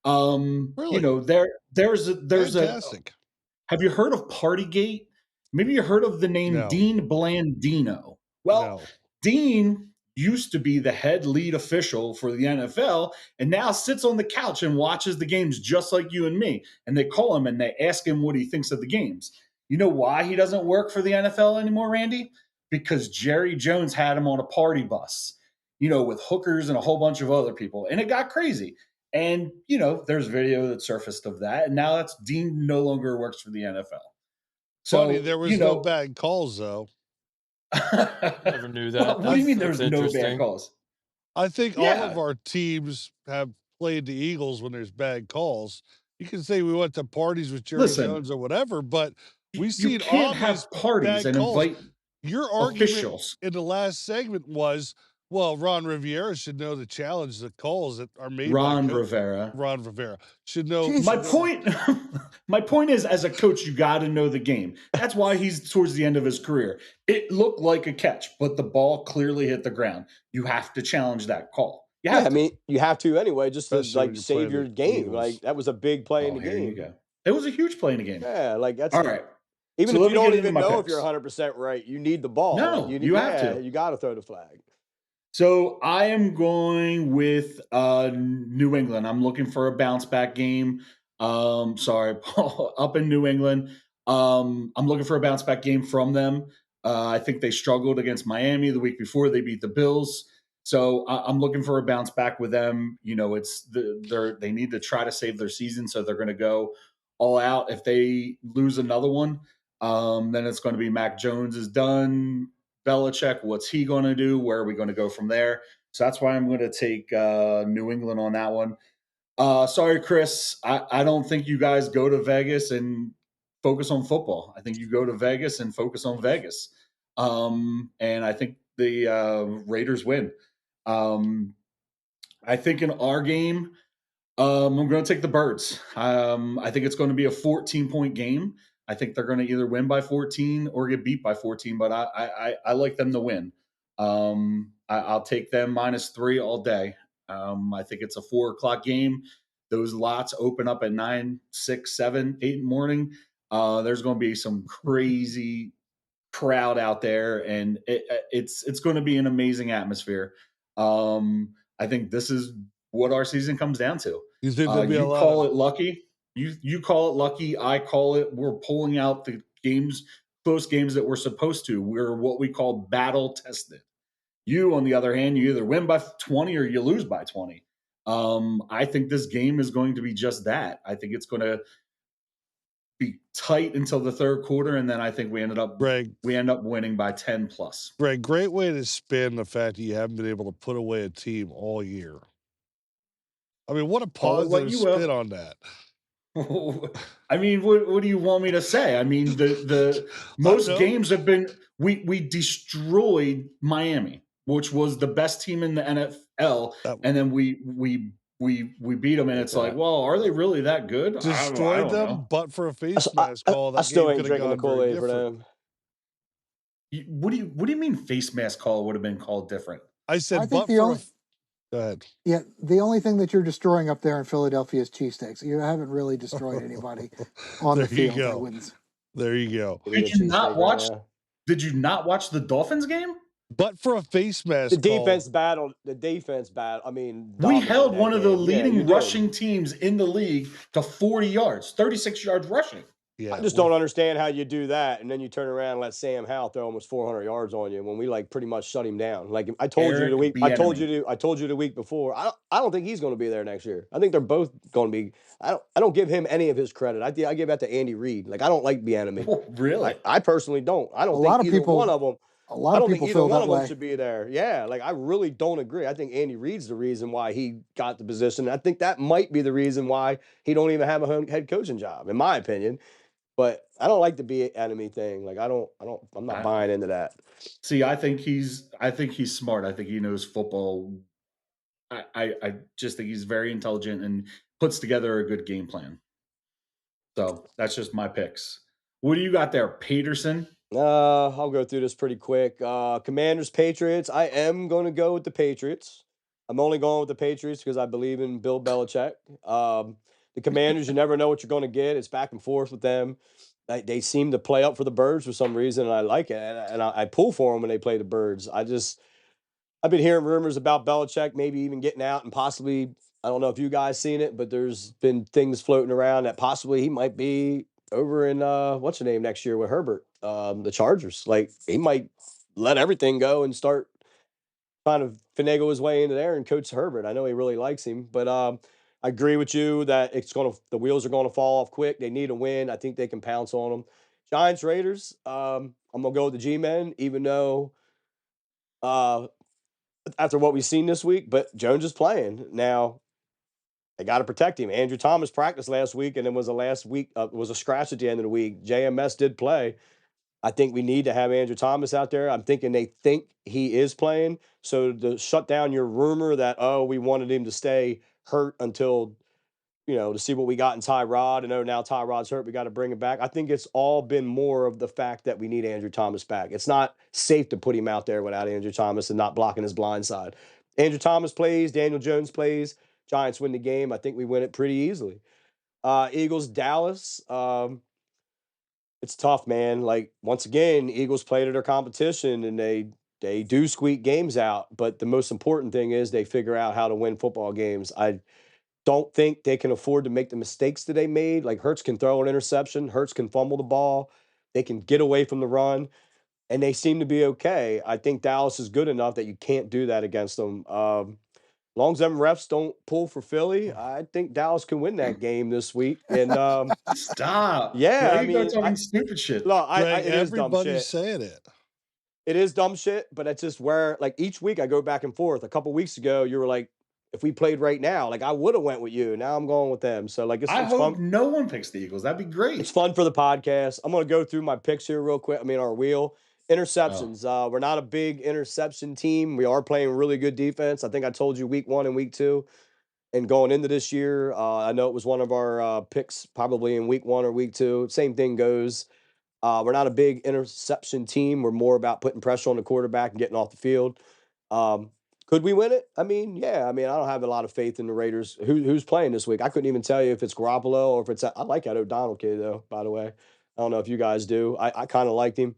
[SPEAKER 4] Really?
[SPEAKER 3] There's a
[SPEAKER 4] Fantastic.
[SPEAKER 3] have you heard of Partygate? Maybe you heard of the name
[SPEAKER 4] No.
[SPEAKER 3] Dean Blandino. Well,
[SPEAKER 4] No.
[SPEAKER 3] Dean used to be the head lead official for the NFL and now sits on the couch and watches the games just like you and me. And they call him and they ask him what he thinks of the games. You know why he doesn't work for the NFL anymore, Randy? Because Jerry Jones had him on a party bus, with hookers and a whole bunch of other people. And it got crazy. And, there's video that surfaced of that. And now that's Dean no longer works for the NFL.
[SPEAKER 4] Funny,
[SPEAKER 3] So,
[SPEAKER 4] there was no bad calls, though.
[SPEAKER 1] Never knew that.
[SPEAKER 3] What do you mean
[SPEAKER 1] That's
[SPEAKER 3] there's no bad
[SPEAKER 1] interesting.
[SPEAKER 3] calls?
[SPEAKER 4] I think all
[SPEAKER 3] Yeah.
[SPEAKER 4] of our teams have played the Eagles when there's bad calls. You can say we went to parties with Jerry
[SPEAKER 3] Listen,
[SPEAKER 4] Jones or whatever, but
[SPEAKER 3] you
[SPEAKER 4] we've seen
[SPEAKER 3] can't
[SPEAKER 4] obvious
[SPEAKER 3] have parties
[SPEAKER 4] bad
[SPEAKER 3] and
[SPEAKER 4] calls.
[SPEAKER 3] invite
[SPEAKER 4] Your argument
[SPEAKER 3] officials.
[SPEAKER 4] in the last segment was, well, Ron Rivera should know the challenge, the calls that are made
[SPEAKER 3] Ron
[SPEAKER 4] by
[SPEAKER 3] Rivera.
[SPEAKER 4] Ron Rivera should know.
[SPEAKER 5] Jesus.
[SPEAKER 3] My point is, as a coach, you got to know the game. That's why he's towards the end of his career. It looked like a catch, but the ball clearly hit the ground. You have to challenge that call.
[SPEAKER 2] I mean, you have to anyway, just to
[SPEAKER 4] Especially when you're
[SPEAKER 2] save
[SPEAKER 4] playing
[SPEAKER 2] your
[SPEAKER 4] the
[SPEAKER 2] game.
[SPEAKER 4] Eagles.
[SPEAKER 2] Like that was a big play in the
[SPEAKER 3] Here
[SPEAKER 2] game.
[SPEAKER 3] you go. It was a huge play in the game.
[SPEAKER 2] Yeah, like that's
[SPEAKER 3] all right.
[SPEAKER 2] Even
[SPEAKER 3] So
[SPEAKER 2] if
[SPEAKER 3] let
[SPEAKER 2] you
[SPEAKER 3] me
[SPEAKER 2] don't
[SPEAKER 3] get into
[SPEAKER 2] even
[SPEAKER 3] my
[SPEAKER 2] know if
[SPEAKER 3] picks.
[SPEAKER 2] you're 100% right, you need the ball.
[SPEAKER 3] No,
[SPEAKER 2] Like,
[SPEAKER 3] you have to.
[SPEAKER 2] You got to throw the flag.
[SPEAKER 3] So I am going with New England. I'm looking for a bounce back game. Sorry, Paul, up in New England. I'm looking for a bounce back game from them. I think they struggled against Miami the week before. They beat the Bills. So I'm looking for a bounce back with them. They need to try to save their season, so they're going to go all out. If they lose another one, then it's going to be Mac Jones is done. Belichick, what's he going to do? Where are we going to go from there? So that's why I'm going to take New England on that one. Sorry, Chris. I don't think you guys go to Vegas and focus on football. I think you go to Vegas and focus on Vegas. And I think the Raiders win. I think in our game, I'm going to take the Birds. I think it's going to be a 14-point game. I think they're going to either win by 14 or get beat by 14, but I like them to win. I'll take them -3 all day. I think it's a 4:00 game. Those lots open up at 9, 6, 7, 8 in the morning. There's going to be some crazy crowd out there, and it's going to be an amazing atmosphere. I think this is what our season comes down to.
[SPEAKER 4] You think there'll be
[SPEAKER 3] You
[SPEAKER 4] a lot
[SPEAKER 3] call
[SPEAKER 4] of
[SPEAKER 3] it lucky. You call it lucky. I call it we're pulling out the games, close games that we're supposed to. We're what we call battle tested. You, on the other hand, you either win by 20 or you lose by 20. I think this game is going to be just that. I think it's going to be tight until the third quarter, and then I think we end up winning by 10 plus.
[SPEAKER 4] Greg, great way to spin the fact that you haven't been able to put away a team all year. I mean, what a positive spin on that.
[SPEAKER 3] I mean, what do you want me to say? I mean, the most games have been we destroyed Miami, which was the best team in the NFL, and then we beat them, and it's like, well, are they really that good?
[SPEAKER 4] Destroyed them,
[SPEAKER 3] know.
[SPEAKER 4] But for a face mask call, that
[SPEAKER 2] I still
[SPEAKER 4] game
[SPEAKER 2] ain't
[SPEAKER 4] could have
[SPEAKER 2] drinking the
[SPEAKER 4] gone very
[SPEAKER 2] Kool-Aid for
[SPEAKER 4] different.
[SPEAKER 2] them.
[SPEAKER 3] What do you mean face mask call would have been called different?
[SPEAKER 4] I said,
[SPEAKER 5] I think
[SPEAKER 4] go ahead.
[SPEAKER 5] Yeah, the only thing that you're destroying up there in Philadelphia is cheesesteaks. You haven't really destroyed anybody on the field.
[SPEAKER 4] There you go. There you go.
[SPEAKER 3] Did you not watch? Did you not watch the Dolphins game?
[SPEAKER 4] But for a face mask,
[SPEAKER 2] the defense battle. I mean,
[SPEAKER 3] we held one of the
[SPEAKER 2] game.
[SPEAKER 3] leading rushing teams in the league to 40 yards, 36 yards rushing.
[SPEAKER 2] Yeah, I just don't understand how you do that, and then you turn around and let Sam Howell throw almost 400 yards on you when we pretty much shut him down. Like I told you the week before. I don't think he's going to be there next year. I think they're both going to be. I don't give him any of his credit. I give that to Andy Reid. Like I don't like Bieniemy.
[SPEAKER 3] Oh, really?
[SPEAKER 2] I personally don't. I don't think either one of them.
[SPEAKER 5] A lot of people feel that way. I don't think either one of them
[SPEAKER 2] should be there. Yeah, like I really don't agree. I think Andy Reid's the reason why he got the position. I think that might be the reason why he don't even have a head coaching job, in my opinion. But I don't like the Bieniemy thing. Like I'm not buying into that.
[SPEAKER 3] See, I think he's smart. I think he knows football. I just think he's very intelligent and puts together a good game plan. So that's just my picks. What do you got there, Peterson?
[SPEAKER 2] I'll go through this pretty quick. Commanders, Patriots. I am going to go with the Patriots. I'm only going with the Patriots because I believe in Bill Belichick. The Commanders, you never know what you're going to get. It's back and forth with them. They seem to play up for the Birds for some reason, and I like it. And I pull for them when they play the Birds. I've been hearing rumors about Belichick maybe even getting out and possibly, I don't know if you guys seen it, but there's been things floating around that possibly he might be over in what's the name next year with Herbert, the Chargers. Like he might let everything go and start trying to finagle his way into there and coach Herbert. I know he really likes him, but I agree with you that the wheels are gonna fall off quick. They need a win. I think they can pounce on them. Giants Raiders. I'm gonna go with the G-men, even though uh, after what we've seen this week, but Jones is playing now. They got to protect him. Andrew Thomas practiced last week, and it was was a scratch at the end of the week. JMS did play. I think we need to have Andrew Thomas out there. I'm thinking they think he is playing. So to shut down your rumor that, oh, we wanted him to stay hurt until, to see what we got in Tyrod, and oh, now Tyrod's hurt, we got to bring him back. I think it's all been more of the fact that we need Andrew Thomas back. It's not safe to put him out there without Andrew Thomas and not blocking his blind side. Andrew Thomas plays, Daniel Jones plays, Giants win the game. I think we win it pretty easily. Eagles, Dallas. It's tough, man. Like once again, Eagles played at their competition and they do squeak games out. But the most important thing is they figure out how to win football games. I don't think they can afford to make the mistakes that they made. Like Hurts can throw an interception, Hurts can fumble the ball, they can get away from the run, and they seem to be okay. I think Dallas is good enough that you can't do that against them. Long as them refs don't pull for Philly, I think Dallas can win that game this week. And
[SPEAKER 3] Stop.
[SPEAKER 2] yeah, I
[SPEAKER 3] Greg, you're
[SPEAKER 2] mean,
[SPEAKER 3] talking stupid shit.
[SPEAKER 2] look,
[SPEAKER 4] Greg,
[SPEAKER 2] it is dumb
[SPEAKER 4] everybody's
[SPEAKER 2] shit.
[SPEAKER 4] saying it.
[SPEAKER 2] It is dumb shit, but it's just where like each week I go back and forth. A couple weeks ago, you were like, if we played right now, like I would have went with you. Now I'm going with them. So like
[SPEAKER 3] I
[SPEAKER 2] it's fun.
[SPEAKER 3] hope no one picks the Eagles. That'd be great.
[SPEAKER 2] It's fun for the podcast. I'm gonna go through my picks here real quick. I mean our wheel.
[SPEAKER 3] Oh.
[SPEAKER 2] Interceptions. We're not a big interception team. We are playing really good defense. I think I told you week 1 and week 2. And going into this year, I know it was one of our picks probably in week 1 or week 2. Same thing goes. We're not a big interception team. We're more about putting pressure on the quarterback and getting off the field. Um, could we win it? I mean, yeah. I mean, I don't have a lot of faith in the Raiders. Who's playing this week? I couldn't even tell you if it's Garoppolo or if it's. I like that O'Donnell kid though. By the way, I don't know if you guys do. I kind of liked him.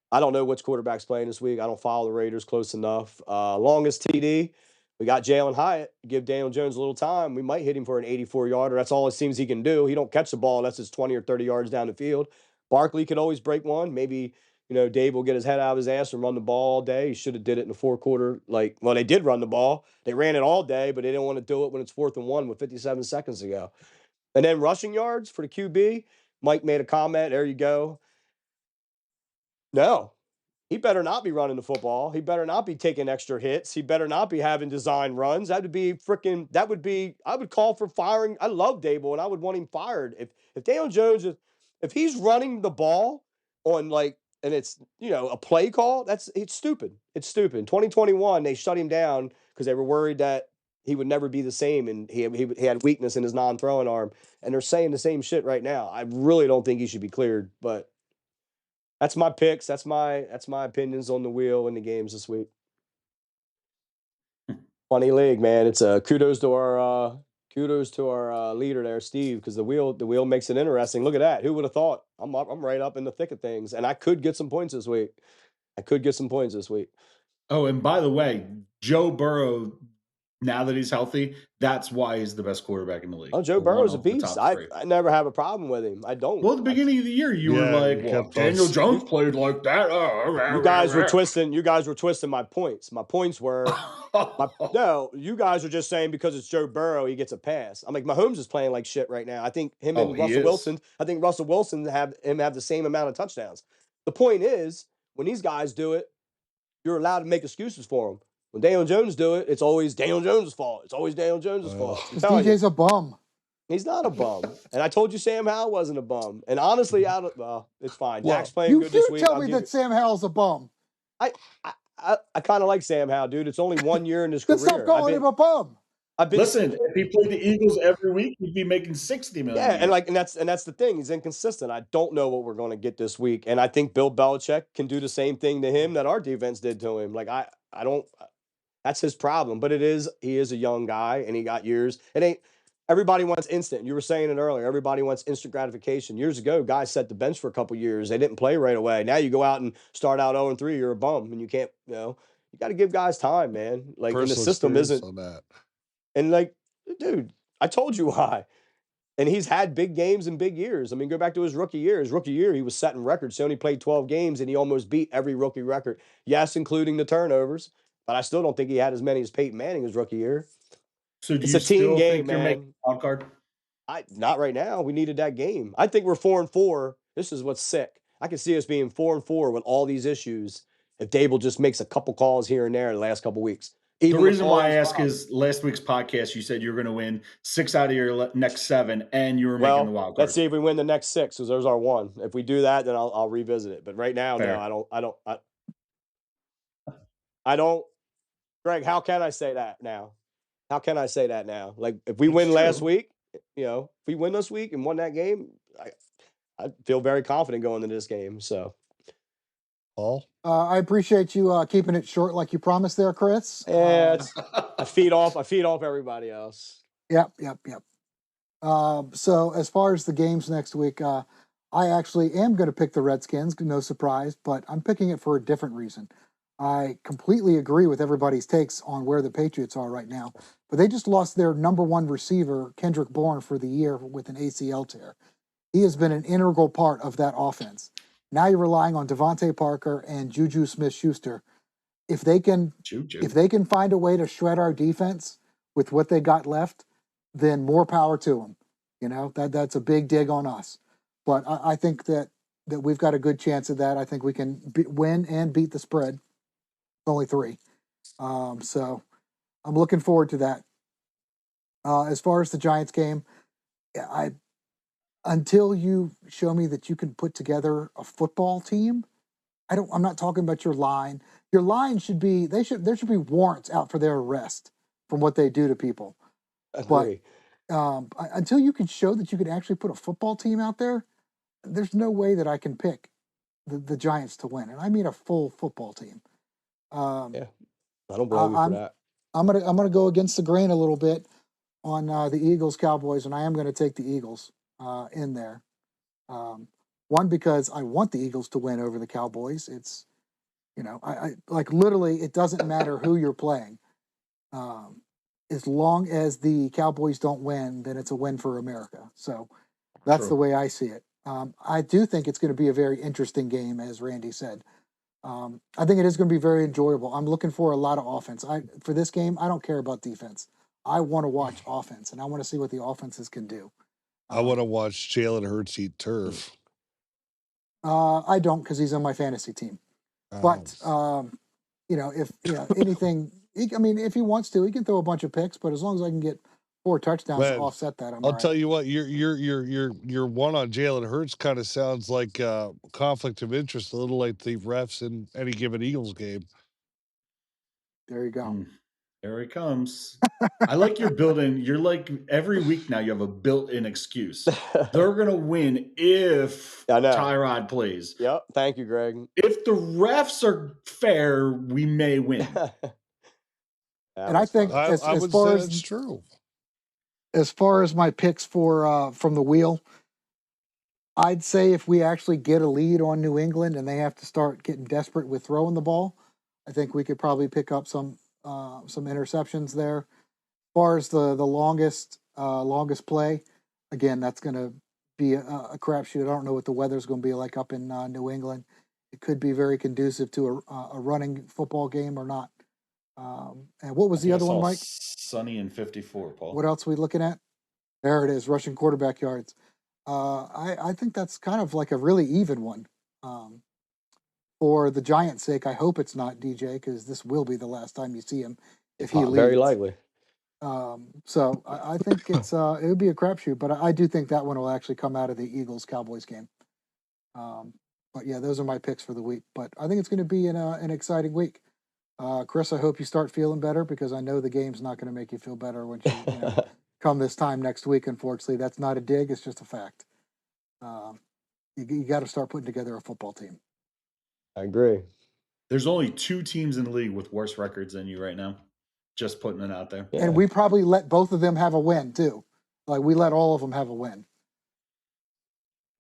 [SPEAKER 2] I don't know which quarterback's playing this week. I don't follow the Raiders close enough. Longest TD, we got Jalen Hyatt. Give Daniel Jones a little time. We might hit him for an 84-yarder. That's all it seems he can do. He don't catch the ball unless it's 20 or 30 yards down the field. Barkley could always break one. Maybe, Dave will get his head out of his ass and run the ball all day. He should have did it in the fourth quarter. They did run the ball. They ran it all day, but they didn't want to do it when it's 4th and 1 with 57 seconds to go. And then rushing yards for the QB. Mike made a comment. There you go. No, he better not be running the football. He better not be taking extra hits. He better not be having design runs. I would call for firing. I love Dable and I would want him fired. If Daniel Jones if he's running the ball on and it's, a play call, it's stupid. It's stupid. In 2021, they shut him down because they were worried that he would never be the same and he had weakness in his non-throwing arm. And they're saying the same shit right now. I really don't think he should be cleared, but that's my picks. That's my opinions on the wheel and the games this week. Funny league, man. It's kudos to our leader there, Steve, because the wheel makes it interesting. Look at that. Who would have thought? I'm right up in the thick of things, and I could get some points this week.
[SPEAKER 3] Oh, and by the way, Joe Burrow, now that he's healthy, that's why he's the best quarterback in the league.
[SPEAKER 2] Oh, Joe Burrow's a beast. I never have a problem with him. I don't.
[SPEAKER 3] Well, at the beginning of the year, you were like, well, Daniel Jones played like that.
[SPEAKER 2] You guys were twisting my points. My points were no, you guys are just saying because it's Joe Burrow, he gets a pass. I'm like, Mahomes is playing like shit right now. I think him and Russell Wilson have the same amount of touchdowns. The point is, when these guys do it, you're allowed to make excuses for them. When Daniel Jones do it, it's always Daniel Jones' fault. It's always Daniel Jones' fault.
[SPEAKER 5] DJ's a bum.
[SPEAKER 2] He's not a bum. And I told you Sam Howell wasn't a bum. And honestly, it's fine.
[SPEAKER 5] Well,
[SPEAKER 2] Dak's playing good this week.
[SPEAKER 5] You tell me that Sam Howell's a bum.
[SPEAKER 2] I kind of like Sam Howell, dude. It's only 1 year in his career.
[SPEAKER 5] Stop calling him a bum.
[SPEAKER 2] I've been
[SPEAKER 3] Listen, if he played the Eagles every week, he'd be making $60 million a
[SPEAKER 2] yeah,
[SPEAKER 3] year.
[SPEAKER 2] and that's the thing. He's inconsistent. I don't know what we're going to get this week, and I think Bill Belichick can do the same thing to him that our defense did to him. Like I don't. That's his problem. But he is a young guy, and he got years. It ain't everybody wants instant. You were saying it earlier. Everybody wants instant gratification. Years ago, guys set the bench for a couple years. They didn't play right away. Now you go out and start out 0-3. You're a bum, and you can't. You got to give guys time, man. Like, and the
[SPEAKER 4] Personal
[SPEAKER 2] system
[SPEAKER 4] experience
[SPEAKER 2] isn't.
[SPEAKER 4] on that.
[SPEAKER 2] And like, dude, I told you why. And he's had big games and big years. I mean, go back to his rookie year. His rookie year, he was setting records. He only played 12 games, and he almost beat every rookie record. Yes, including the turnovers. But I still don't think he had as many as Peyton Manning his rookie year.
[SPEAKER 3] So do
[SPEAKER 2] It's
[SPEAKER 3] you
[SPEAKER 2] a team
[SPEAKER 3] still
[SPEAKER 2] game,
[SPEAKER 3] think you're making
[SPEAKER 2] man.
[SPEAKER 3] a wild card?
[SPEAKER 2] Not right now. We needed that game. I think we're 4-4. This is what's sick. I can see us being 4-4 with all these issues if Dable just makes a couple calls here and there the last couple weeks.
[SPEAKER 3] The
[SPEAKER 2] Even with
[SPEAKER 3] reason
[SPEAKER 2] all
[SPEAKER 3] why I
[SPEAKER 2] these
[SPEAKER 3] ask
[SPEAKER 2] problems.
[SPEAKER 3] is last week's podcast, you said you were going to win 6 out of your next 7, and you were making the
[SPEAKER 2] Well,
[SPEAKER 3] wild
[SPEAKER 2] let's
[SPEAKER 3] card.
[SPEAKER 2] see if we win the next 6, because there's our one. If we do that, then I'll revisit it. But right now,
[SPEAKER 3] Fair.
[SPEAKER 2] no, I don't. Greg, how can I say that now? How can I say that now? Like, if we win last week, if we win this week and won that game, I feel very confident going into this game. So,
[SPEAKER 4] Paul?
[SPEAKER 5] I appreciate you keeping it short like you promised there, Chris.
[SPEAKER 2] yeah, I feed off everybody else.
[SPEAKER 5] Yep. So as far as the games next week, I actually am going to pick the Redskins, no surprise, but I'm picking it for a different reason. I completely agree with everybody's takes on where the Patriots are right now, but they just lost their number one receiver, Kendrick Bourne, for the year with an ACL tear. He has been an integral part of that offense. Now you're relying on Devontae Parker and Juju Smith-Schuster. If they can find a way to shred our defense with what they got left, then more power to them. That's a big dig on us. But I think that we've got a good chance of that. I think we can win and beat the spread. It's only 3. So I'm looking forward to that. As far as the Giants game, until you show me that you can put together a football team, I'm not talking about your line. Your line there should be warrants out for their arrest from what they do to people.
[SPEAKER 2] Agree.
[SPEAKER 5] But until you can show that you can actually put a football team out there, there's no way that I can pick the Giants to win. And I mean a full football team.
[SPEAKER 2] Yeah, I don't blame you for that.
[SPEAKER 5] I'm gonna go against the grain a little bit on the Eagles Cowboys, and I am going to take the Eagles in there. One, because I want the Eagles to win over the Cowboys. It's I like literally it doesn't matter who you're playing. As long as the Cowboys don't win, then it's a win for America. So that's the way I see it. I do think it's going to be a very interesting game, as Randy said. I think it is going to be very enjoyable. I'm looking for a lot of offense. For this game, I don't care about defense. I want to watch offense, and I want to see what the offenses can do.
[SPEAKER 4] I want to watch Jalen Hurts eat turf.
[SPEAKER 5] I don't, because he's on my fantasy team. But if anything, if he wants to, he can throw a bunch of picks. But as long as I can get 4 touchdowns to offset that,
[SPEAKER 4] I'll tell you what, your one on Jalen Hurts kind of sounds like conflict of interest, a little like the refs in any given Eagles game.
[SPEAKER 5] There you go.
[SPEAKER 3] There he comes. I like your built-in. You're like every week now. You have a built-in excuse. They're gonna win if Tyrod plays.
[SPEAKER 2] Yep. Thank you, Greg.
[SPEAKER 3] If the refs are fair, we may win.
[SPEAKER 5] And I think as far as
[SPEAKER 4] it's true.
[SPEAKER 5] As far as my picks for from the wheel, I'd say if we actually get a lead on New England and they have to start getting desperate with throwing the ball, I think we could probably pick up some interceptions there. As far as the longest play, again, that's going to be a crapshoot. I don't know what the weather's going to be like up in New England. It could be very conducive to a running football game or not. And what was the other one, Mike?
[SPEAKER 3] Sunny and 54, Paul.
[SPEAKER 5] What else are we looking at? There it is, rushing quarterback yards. I think that's kind of like a really even one. For the Giants' sake, I hope it's not DJ, because this will be the last time you see him if he leaves.
[SPEAKER 2] Very likely.
[SPEAKER 5] So I think it would be a crapshoot, but I do think that one will actually come out of the Eagles-Cowboys game. But yeah, those are my picks for the week. But I think it's going to be an exciting week. Chris, I hope you start feeling better because I know the game's not going to make you feel better when you come this time next week. Unfortunately, that's not a dig; it's just a fact. You got to start putting together a football team.
[SPEAKER 2] I agree.
[SPEAKER 3] There's only 2 teams in the league with worse records than you right now. Just putting it out there.
[SPEAKER 2] Yeah.
[SPEAKER 5] And we probably let both of them have a win too. Like we let all of them have a win.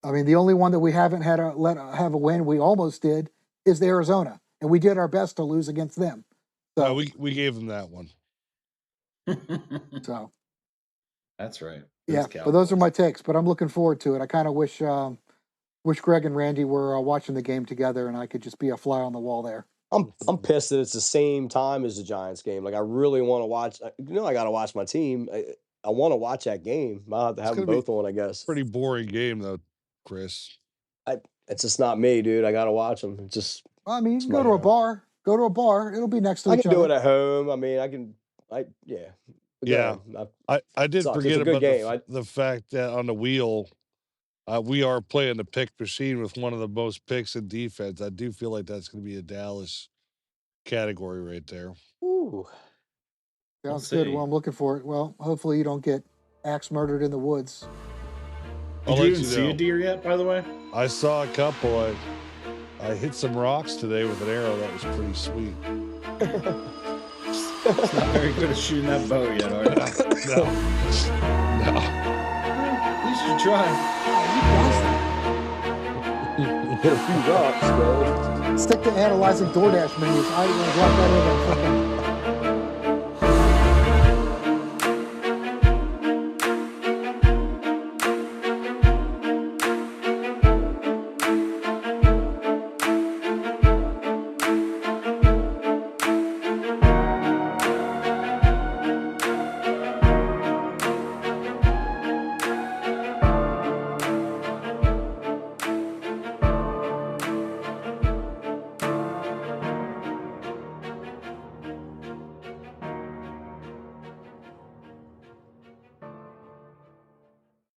[SPEAKER 5] I mean, the only one that we haven't had let have a win, we almost did, is the Arizona, and we did our best to lose against them. So
[SPEAKER 4] No, we gave them that one.
[SPEAKER 5] So
[SPEAKER 3] that's right.
[SPEAKER 5] Yeah, but those are my takes. But I'm looking forward to it. I kind of wish Greg and Randy were watching the game together, and I could just be a fly on the wall there.
[SPEAKER 2] I'm pissed that it's the same time as the Giants game. Like I really want to watch. I got to watch my team. I want to watch that game. I'll have to have them both on, I guess.
[SPEAKER 4] Pretty boring game though, Chris.
[SPEAKER 2] It's just not me, dude. I got to watch them. It's just.
[SPEAKER 5] Well, I mean, you can go to a bar. Go to a bar. It'll be next to each other.
[SPEAKER 2] I can do it at home. I mean, yeah.
[SPEAKER 4] Yeah, I did forget about the fact that on the wheel, we are playing the pick machine with one of the most picks in defense. I do feel like that's going to be a Dallas category right there.
[SPEAKER 2] Ooh.
[SPEAKER 5] Sounds good. Well, I'm looking for it. Well, hopefully you don't get axe murdered in the woods.
[SPEAKER 3] Did you even see a deer yet, by the way?
[SPEAKER 4] I saw a couple. I hit some rocks today with an arrow. That was pretty sweet.
[SPEAKER 3] It's not very good at shooting that bow yet, are you?
[SPEAKER 4] No.
[SPEAKER 3] You should try.
[SPEAKER 2] Hit a few rocks, bro.
[SPEAKER 5] Stick to analyzing DoorDash menus. I drop that in there.